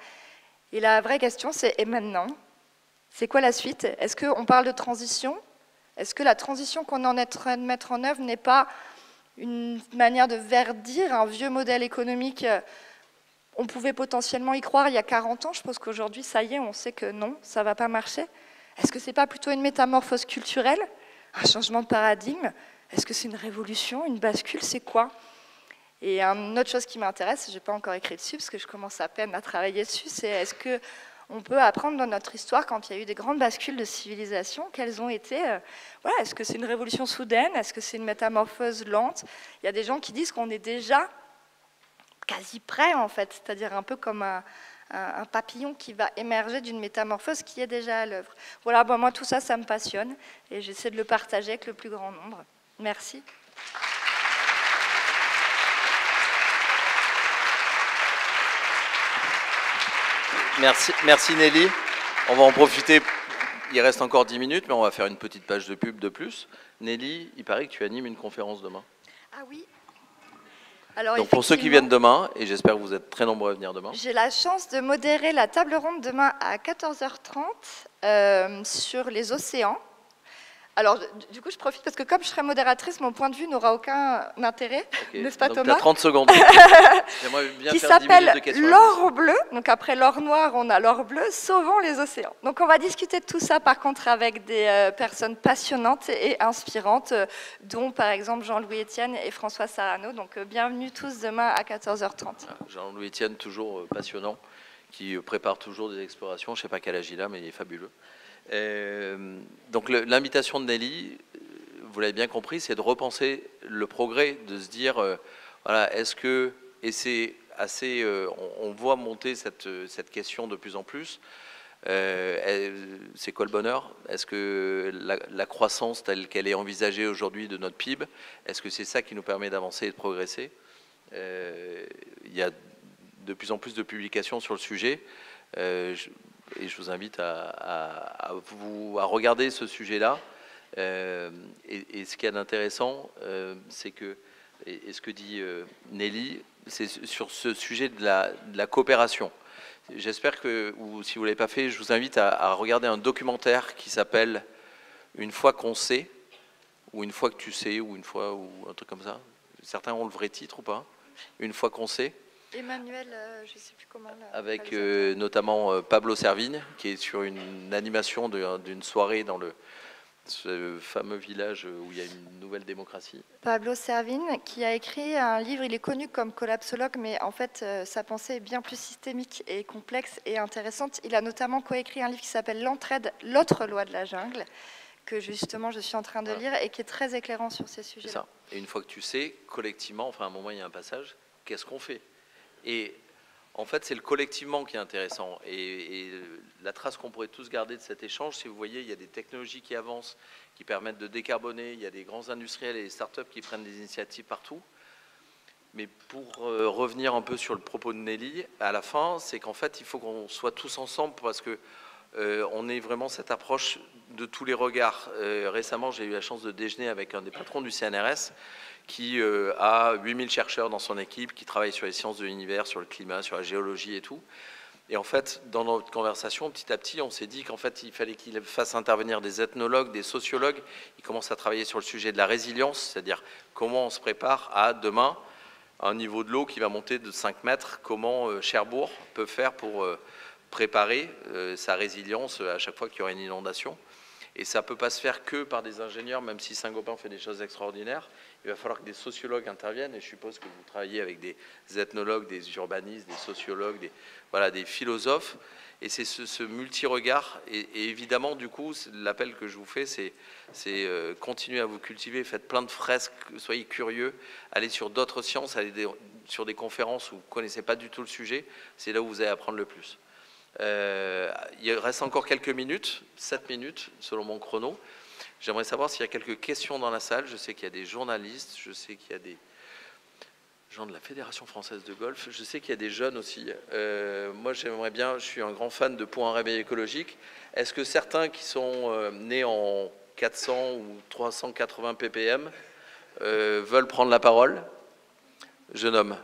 Et la vraie question c'est, et maintenant? C'est quoi la suite? Est-ce qu'on parle de transition? Est-ce que la transition qu'on est en train de mettre en œuvre n'est pas une manière de verdir un vieux modèle économique? On pouvait potentiellement y croire il y a 40 ans, je pense qu'aujourd'hui, ça y est, on sait que non, ça ne va pas marcher. Est-ce que ce n'est pas plutôt une métamorphose culturelle? Un changement de paradigme? Est-ce que c'est une révolution, une bascule? C'est quoi? Et une autre chose qui m'intéresse, je n'ai pas encore écrit dessus, parce que je commence à peine à travailler dessus, c'est est-ce qu'on peut apprendre dans notre histoire, quand il y a eu des grandes bascules de civilisation, quelles ont été... voilà, est-ce que c'est une révolution soudaine? Est-ce que c'est une métamorphose lente? Il y a des gens qui disent qu'on est déjà quasi prêt, en fait, c'est-à-dire un peu comme un papillon qui va émerger d'une métamorphose qui est déjà à l'œuvre. Voilà, bon, moi, tout ça, ça me passionne, et j'essaie de le partager avec le plus grand nombre. Merci. Merci Nelly. On va en profiter, il reste encore 10 minutes, mais on va faire une petite page de pub de plus. Nelly, il paraît que tu animes une conférence demain. Ah oui. Alors, donc pour ceux qui viennent demain, et j'espère que vous êtes très nombreux à venir demain. J'ai la chance de modérer la table ronde demain à 14h30 sur les océans. Alors, du coup, je profite parce que comme je serai modératrice, mon point de vue n'aura aucun intérêt, okay. N'est-ce pas, donc Thomas? Tu as 30 secondes. J'aimerais bien qui s'appelle l'or bleu. Donc après l'or noir, on a l'or bleu, sauvons les océans. Donc on va discuter de tout ça, par contre, avec des personnes passionnantes et inspirantes, dont par exemple Jean-Louis Etienne et François Sarano. Donc bienvenue tous demain à 14h30. Jean-Louis Etienne, toujours passionnant, qui prépare toujours des explorations. Je ne sais pas quel âge il a, mais il est fabuleux. Donc l'invitation de Nelly, vous l'avez bien compris, c'est de repenser le progrès, de se dire, voilà, est-ce que, et c'est assez, on voit monter cette question de plus en plus, c'est quoi le bonheur? Est-ce que la croissance telle qu'elle est envisagée aujourd'hui de notre PIB, est-ce que c'est ça qui nous permet d'avancer et de progresser? Il y a de plus en plus de publications sur le sujet. Et je vous invite à regarder ce sujet-là. Et ce qu'il y a d'intéressant, c'est que, et ce que dit Nelly, c'est sur ce sujet de la coopération. J'espère que, ou si vous ne l'avez pas fait, je vous invite à regarder un documentaire qui s'appelle « Une fois qu'on sait », ou « Une fois que tu sais », ou « Une fois », ou un truc comme ça. Certains ont le vrai titre ou pas? « Une fois qu'on sait ». Emmanuel, je ne sais plus comment. Avec notamment Pablo Servigne, qui est sur une animation d'une soirée dans ce fameux village où il y a une nouvelle démocratie. Pablo Servigne, qui a écrit un livre, il est connu comme collapsologue, mais en fait, sa pensée est bien plus systémique et complexe et intéressante. Il a notamment coécrit un livre qui s'appelle L'entraide, l'autre loi de la jungle, que justement je suis en train de lire et qui est très éclairant sur ces sujets. C'est ça. Et une fois que tu sais, collectivement, enfin à un moment il y a un passage, qu'est-ce qu'on fait? Et en fait, c'est le collectivement qui est intéressant. Et la trace qu'on pourrait tous garder de cet échange, si vous voyez, il y a des technologies qui avancent, qui permettent de décarboner, il y a des grands industriels et des startups qui prennent des initiatives partout. Mais pour revenir un peu sur le propos de Nelly, à la fin, c'est qu'en fait, il faut qu'on soit tous ensemble parce que on ait vraiment cette approche de tous les regards. Récemment, j'ai eu la chance de déjeuner avec un des patrons du CNRS qui a 8000 chercheurs dans son équipe, qui travaillent sur les sciences de l'univers, sur le climat, sur la géologie et tout. Et en fait, dans notre conversation, petit à petit, on s'est dit qu'en fait, il fallait qu'il fasse intervenir des ethnologues, des sociologues. Il commence à travailler sur le sujet de la résilience, c'est-à-dire comment on se prépare à demain un niveau de l'eau qui va monter de 5 mètres, comment Cherbourg peut faire pour préparer sa résilience à chaque fois qu'il y aura une inondation. Et ça ne peut pas se faire que par des ingénieurs, même si Saint-Gobain fait des choses extraordinaires. Il va falloir que des sociologues interviennent, et je suppose que vous travaillez avec des ethnologues, des urbanistes, des sociologues, des philosophes. Et c'est ce multi-regard. Et évidemment, du coup, l'appel que je vous fais, c'est continuer à vous cultiver, faites plein de fresques, soyez curieux, allez sur d'autres sciences, allez sur des conférences où vous ne connaissez pas du tout le sujet. C'est là où vous allez apprendre le plus. Il reste encore quelques minutes, 7 minutes selon mon chrono. J'aimerais savoir s'il y a quelques questions dans la salle. Je sais qu'il y a des journalistes, je sais qu'il y a des gens de la Fédération française de golf, je sais qu'il y a des jeunes aussi. Moi j'aimerais bien, je suis un grand fan de Pour un réveil écologique. Est-ce que certains qui sont nés en 400 ou 380 ppm veulent prendre la parole? Jeune homme.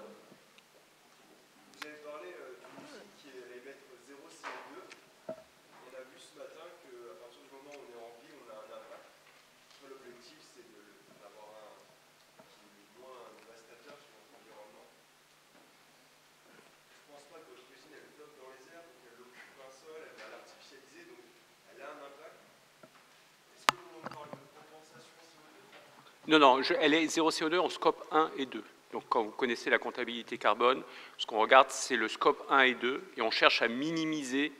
Non, non, elle est 0 CO2 en scope 1 et 2. Donc quand vous connaissez la comptabilité carbone, ce qu'on regarde, c'est le scope 1 et 2, et on cherche à minimiser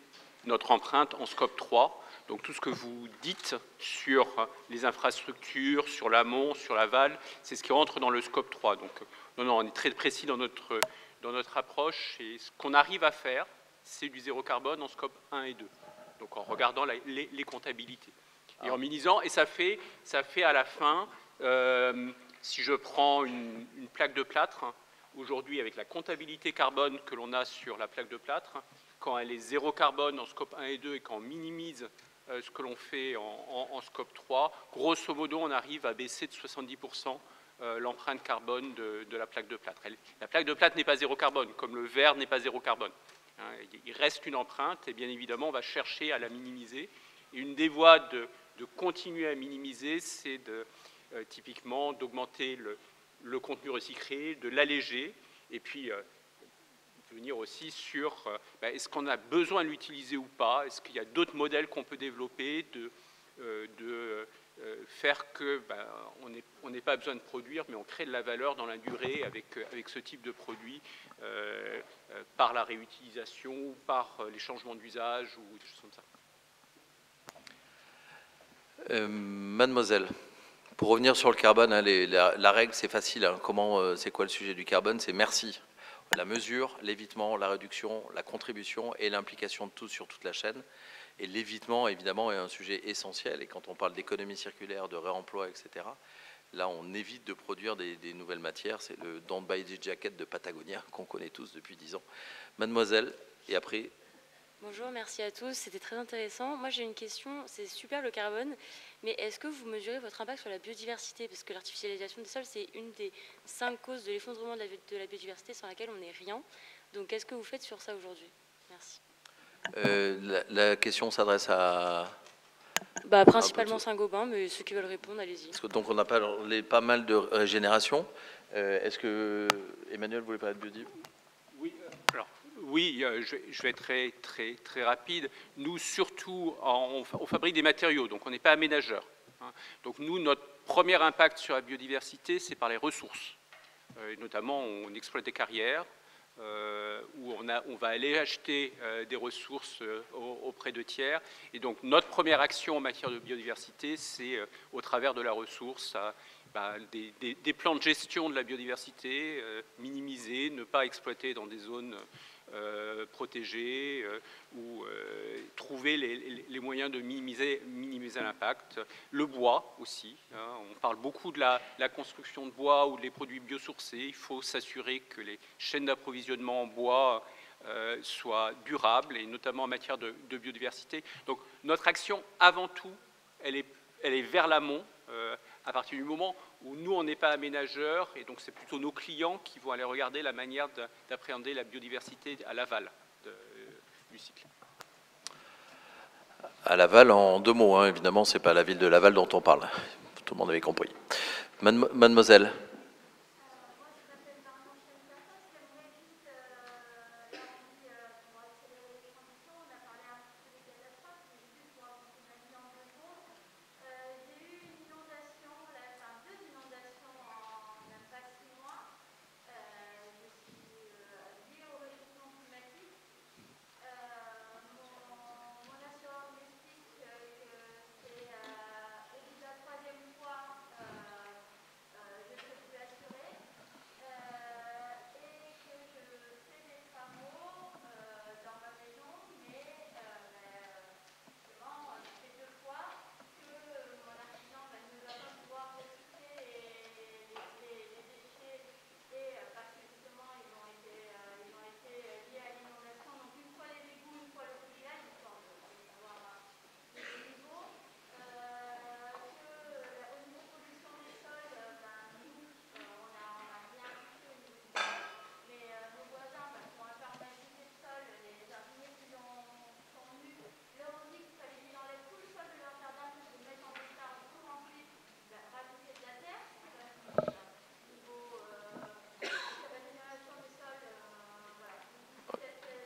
notre empreinte en scope 3. Donc tout ce que vous dites sur les infrastructures, sur l'amont, sur l'aval, c'est ce qui rentre dans le scope 3. Donc non, non, on est très précis dans notre approche, et ce qu'on arrive à faire, c'est du zéro carbone en scope 1 et 2. Donc en regardant les comptabilités. Et en minimisant, et ça fait à la fin... si je prends une plaque de plâtre, aujourd'hui avec la comptabilité carbone que l'on a sur la plaque de plâtre, quand elle est zéro carbone en scope 1 et 2 et quand on minimise ce que l'on fait en scope 3, grosso modo on arrive à baisser de 70% l'empreinte carbone de la plaque de plâtre. La plaque de plâtre n'est pas zéro carbone, comme le verre n'est pas zéro carbone. Il reste une empreinte et bien évidemment on va chercher à la minimiser. Et une des voies de continuer à minimiser, c'est typiquement d'augmenter le contenu recyclé, de l'alléger, et puis venir aussi sur est-ce qu'on a besoin de l'utiliser ou pas, est-ce qu'il y a d'autres modèles qu'on peut développer, de faire que on n'ait pas besoin de produire, mais on crée de la valeur dans la durée avec ce type de produit par la réutilisation ou par les changements d'usage ou des choses comme ça. Mademoiselle. Pour revenir sur le carbone, hein, la règle c'est facile. Hein. C'est quoi le sujet du carbone? C'est merci. La mesure, l'évitement, la réduction, la contribution et l'implication de tous sur toute la chaîne. Et l'évitement, évidemment, est un sujet essentiel. Et quand on parle d'économie circulaire, de réemploi, etc., là, on évite de produire des nouvelles matières. C'est le Don't Buy This Jacket de Patagonia qu'on connaît tous depuis 10 ans. Mademoiselle, et après... Bonjour, merci à tous, c'était très intéressant. Moi j'ai une question, c'est super le carbone, mais est-ce que vous mesurez votre impact sur la biodiversité? Parce que l'artificialisation des sols, c'est une des 5 causes de l'effondrement de la biodiversité sans laquelle on n'est rien. Donc qu'est-ce que vous faites sur ça aujourd'hui? Merci. La question s'adresse à... Principalement Saint-Gobain, mais ceux qui veulent répondre, allez-y. Donc on a pas mal de régénération. Est-ce que Emmanuel voulait parler de biodiversité? Oui, je vais être très rapide. Nous, surtout, on fabrique des matériaux, donc on n'est pas aménageur. Donc nous, notre premier impact sur la biodiversité, c'est par les ressources. Notamment, on exploite des carrières où on va aller acheter des ressources auprès de tiers. Et donc notre première action en matière de biodiversité, c'est au travers de la ressource, des plans de gestion de la biodiversité, minimiser, ne pas exploiter dans des zones protéger ou trouver les moyens de minimiser l'impact. Le bois aussi, hein, on parle beaucoup de la construction de bois ou des produits biosourcés. Il faut s'assurer que les chaînes d'approvisionnement en bois soient durables et notamment en matière de biodiversité. Donc notre action avant tout, elle est vers l'amont. À partir du moment où nous, on n'est pas aménageurs, et donc c'est plutôt nos clients qui vont aller regarder la manière d'appréhender la biodiversité à l'aval du cycle. À Laval, en 2 mots, hein, évidemment, ce n'est pas la ville de Laval dont on parle. Tout le monde avait compris. Mademoiselle.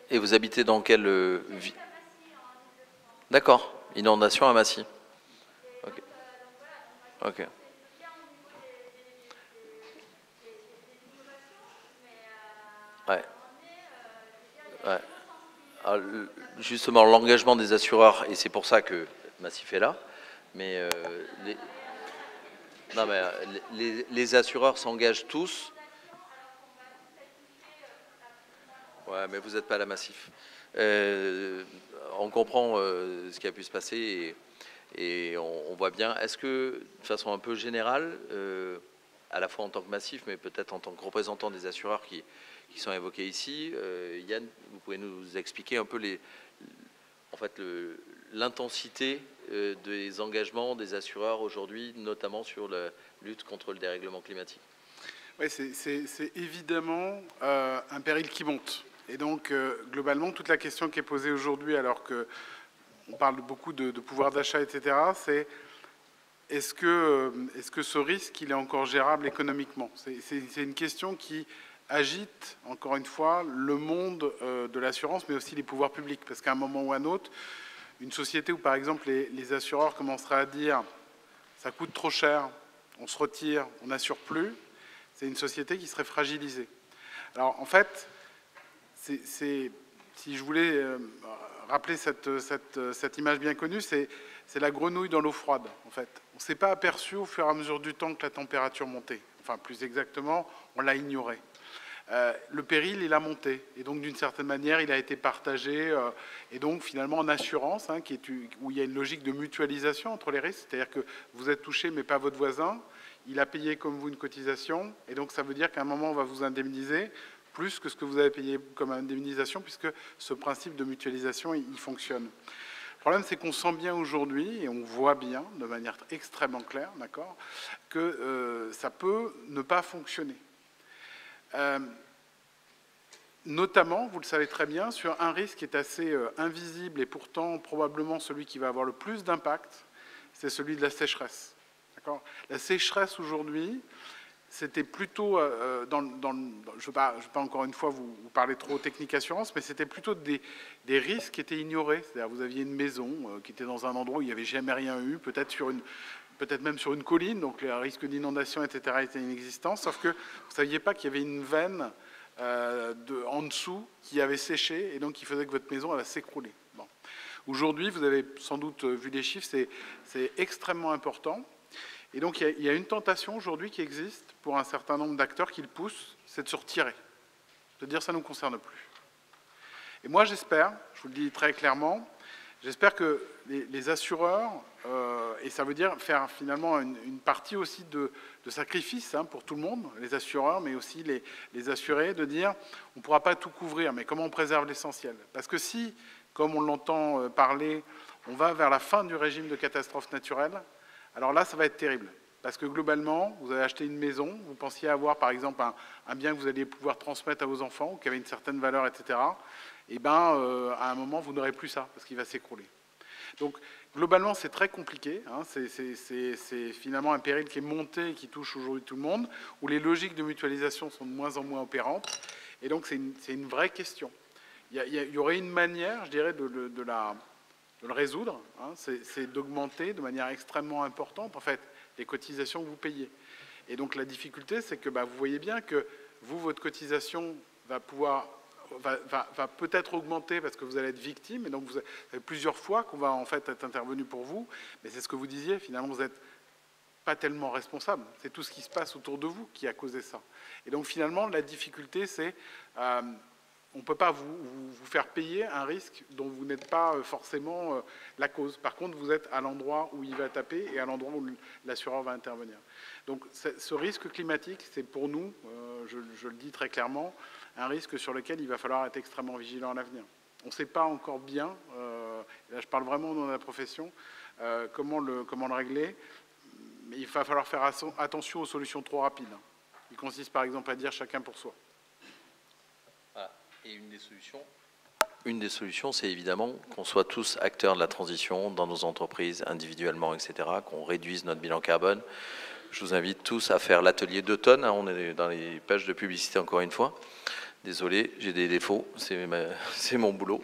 Et vous habitez dans quelle ville? D'accord, inondation à Massy. Ok. Ok. Ouais. Ouais. Alors, justement, l'engagement des assureurs, et c'est pour ça que Massif est là, mais non, mais les assureurs s'engagent tous. Ouais, mais vous n'êtes pas à la Massif. On comprend ce qui a pu se passer et on voit bien. Est-ce que, de façon un peu générale, à la fois en tant que Massif, mais peut-être en tant que représentant des assureurs qui sont évoqués ici, Yann, vous pouvez nous expliquer un peu l'intensité des engagements des assureurs aujourd'hui, notamment sur la lutte contre le dérèglement climatique? Oui, c'est évidemment un péril qui monte. Et donc, globalement, toute la question qui est posée aujourd'hui, alors qu'on parle beaucoup de pouvoir d'achat, etc., c'est est-ce que ce risque, il est encore gérable économiquement? C'est une question qui agite, encore une fois, le monde de l'assurance, mais aussi les pouvoirs publics. Parce qu'à un moment ou à un autre, une société où, par exemple, les assureurs commenceraient à dire « ça coûte trop cher, on se retire, on n'assure plus », c'est une société qui serait fragilisée. Alors, en fait, si je voulais rappeler cette image bien connue, c'est la grenouille dans l'eau froide, en fait. On ne s'est pas aperçu au fur et à mesure du temps que la température montait. Enfin, plus exactement, on l'a ignoré. Le péril, il a monté. Et donc, d'une certaine manière, il a été partagé. Et donc, finalement, en assurance, hein, où il y a une logique de mutualisation entre les risques, c'est-à-dire que vous êtes touché, mais pas votre voisin. Il a payé comme vous une cotisation. Et donc, ça veut dire qu'à un moment, on va vous indemniser plus que ce que vous avez payé comme indemnisation, puisque ce principe de mutualisation, il fonctionne. Le problème, c'est qu'on sent bien aujourd'hui, et on voit bien, de manière extrêmement claire, d'accord, que ça peut ne pas fonctionner. Notamment, vous le savez très bien, sur un risque qui est assez invisible et pourtant probablement celui qui va avoir le plus d'impact, c'est celui de la sécheresse. La sécheresse aujourd'hui, c'était plutôt, je ne veux pas encore une fois vous parler trop technique assurance, mais c'était plutôt des risques qui étaient ignorés. C'est-à-dire vous aviez une maison qui était dans un endroit où il n'y avait jamais rien eu, peut-être même sur une colline, donc le risque d'inondation, etc., était inexistant, sauf que vous ne saviez pas qu'il y avait une veine en dessous qui avait séché et donc qui faisait que votre maison allait s'écrouler. Bon. Aujourd'hui, vous avez sans doute vu les chiffres, c'est extrêmement important. Et donc, il y a une tentation aujourd'hui qui existe pour un certain nombre d'acteurs qui le poussent, c'est de se retirer, de dire ça ne nous concerne plus. Et moi, j'espère, je vous le dis très clairement, j'espère que les assureurs, et ça veut dire faire finalement une partie aussi de sacrifice hein, pour tout le monde, les assureurs, mais aussi les assurés, de dire on ne pourra pas tout couvrir, mais comment on préserve l'essentiel? Parce que si, comme on l'entend parler, on va vers la fin du régime de catastrophe naturelle, alors là, ça va être terrible. Parce que globalement, vous avez acheté une maison, vous pensiez avoir par exemple un bien que vous alliez pouvoir transmettre à vos enfants, ou qui avait une certaine valeur, etc. Et bien, à un moment, vous n'aurez plus ça, parce qu'il va s'écrouler. Donc, globalement, c'est très compliqué. Hein, c'est finalement un péril qui est monté et qui touche aujourd'hui tout le monde, où les logiques de mutualisation sont de moins en moins opérantes. Et donc, c'est une vraie question. Il y aurait une manière, je dirais, de le résoudre, hein, c'est d'augmenter de manière extrêmement importante, en fait, les cotisations que vous payez. Et donc la difficulté, c'est que vous voyez bien que vous, votre cotisation va peut-être augmenter parce que vous allez être victime, et donc vous avez plusieurs fois qu'on va en fait être intervenu pour vous, mais c'est ce que vous disiez, finalement vous n'êtes pas tellement responsable, c'est tout ce qui se passe autour de vous qui a causé ça. Et donc finalement, la difficulté, c'est on ne peut pas vous faire payer un risque dont vous n'êtes pas forcément la cause. Par contre, vous êtes à l'endroit où il va taper et à l'endroit où l'assureur va intervenir. Donc ce risque climatique, c'est pour nous, je le dis très clairement, un risque sur lequel il va falloir être extrêmement vigilant à l'avenir. On ne sait pas encore bien, et là je parle vraiment dans la profession, comment le régler, mais il va falloir faire attention aux solutions trop rapides. Il consiste par exemple à dire chacun pour soi. Et une des solutions, c'est évidemment qu'on soit tous acteurs de la transition dans nos entreprises, individuellement, etc., qu'on réduise notre bilan carbone. Je vous invite tous à faire l'atelier d'automne, hein, on est dans les pages de publicité encore une fois, Désolé, j'ai des défauts, c'est mon boulot.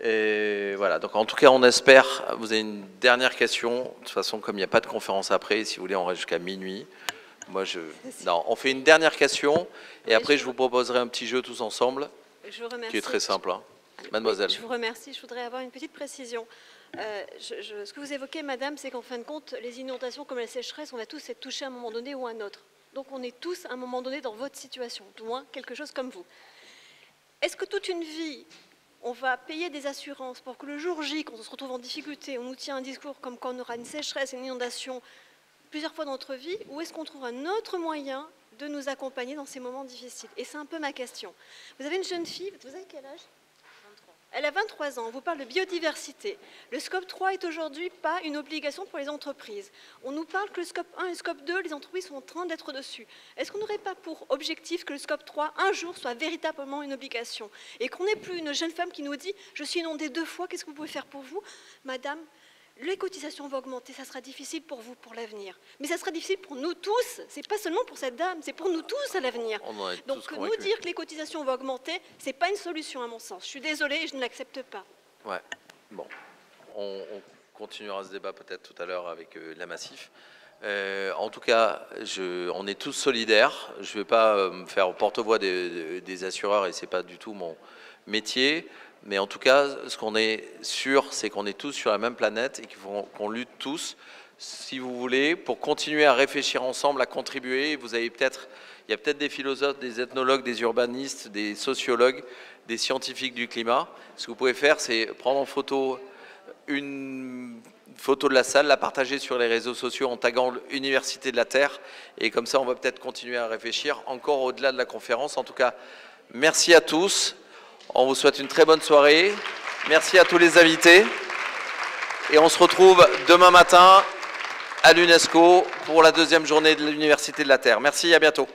Et voilà, donc en tout cas, on espère. Vous avez une dernière question. De toute façon, comme il n'y a pas de conférence après, si vous voulez, on reste jusqu'à minuit. Moi, non, on fait une dernière question et après, je vous proposerai un petit jeu tous ensemble, qui est très simple. Hein. Mademoiselle. Je vous remercie. Je voudrais avoir une petite précision. Ce que vous évoquez, madame, c'est qu'en fin de compte, les inondations comme la sécheresse, on va tous être touchés à un moment donné ou à un autre. Donc on est tous à un moment donné dans votre situation, du moins quelque chose comme vous. Est-ce que toute une vie, on va payer des assurances pour que le jour J, quand on se retrouve en difficulté, on nous tient un discours comme quand on aura une sécheresse, une inondation, plusieurs fois dans notre vie, ou est-ce qu'on trouve un autre moyen de nous accompagner dans ces moments difficiles? Et c'est un peu ma question. Vous avez une jeune fille, vous avez quel âge? Elle a 23 ans, on vous parle de biodiversité. Le scope 3 est aujourd'hui pas une obligation pour les entreprises. On nous parle que le scope 1 et le scope 2, les entreprises sont en train d'être dessus. Est-ce qu'on n'aurait pas pour objectif que le scope 3, un jour, soit véritablement une obligation? Et qu'on n'ait plus une jeune femme qui nous dit « Je suis inondée 2 fois, qu'est-ce que vous pouvez faire pour vous ?» Madame, les cotisations vont augmenter, ça sera difficile pour vous pour l'avenir. Mais ça sera difficile pour nous tous, c'est pas seulement pour cette dame, c'est pour nous tous à l'avenir. Donc nous dire que les cotisations vont augmenter, c'est pas une solution à mon sens. Je suis désolée, je ne l'accepte pas. Ouais, bon, on continuera ce débat peut-être tout à l'heure avec la Massif. En tout cas, on est tous solidaires. Je ne vais pas me faire porte-voix des assureurs et c'est pas du tout mon métier. Mais en tout cas, ce qu'on est sûr, c'est qu'on est tous sur la même planète et qu'on lutte tous, si vous voulez, pour continuer à réfléchir ensemble, à contribuer. Il y a peut-être des philosophes, des ethnologues, des urbanistes, des sociologues, des scientifiques du climat. Ce que vous pouvez faire, c'est prendre en photo une photo de la salle, la partager sur les réseaux sociaux en taguant l'Université de la Terre. Et comme ça, on va peut-être continuer à réfléchir encore au-delà de la conférence. En tout cas, merci à tous. On vous souhaite une très bonne soirée. Merci à tous les invités. Et on se retrouve demain matin à l'UNESCO pour la 2e journée de l'Université de la Terre. Merci, à bientôt.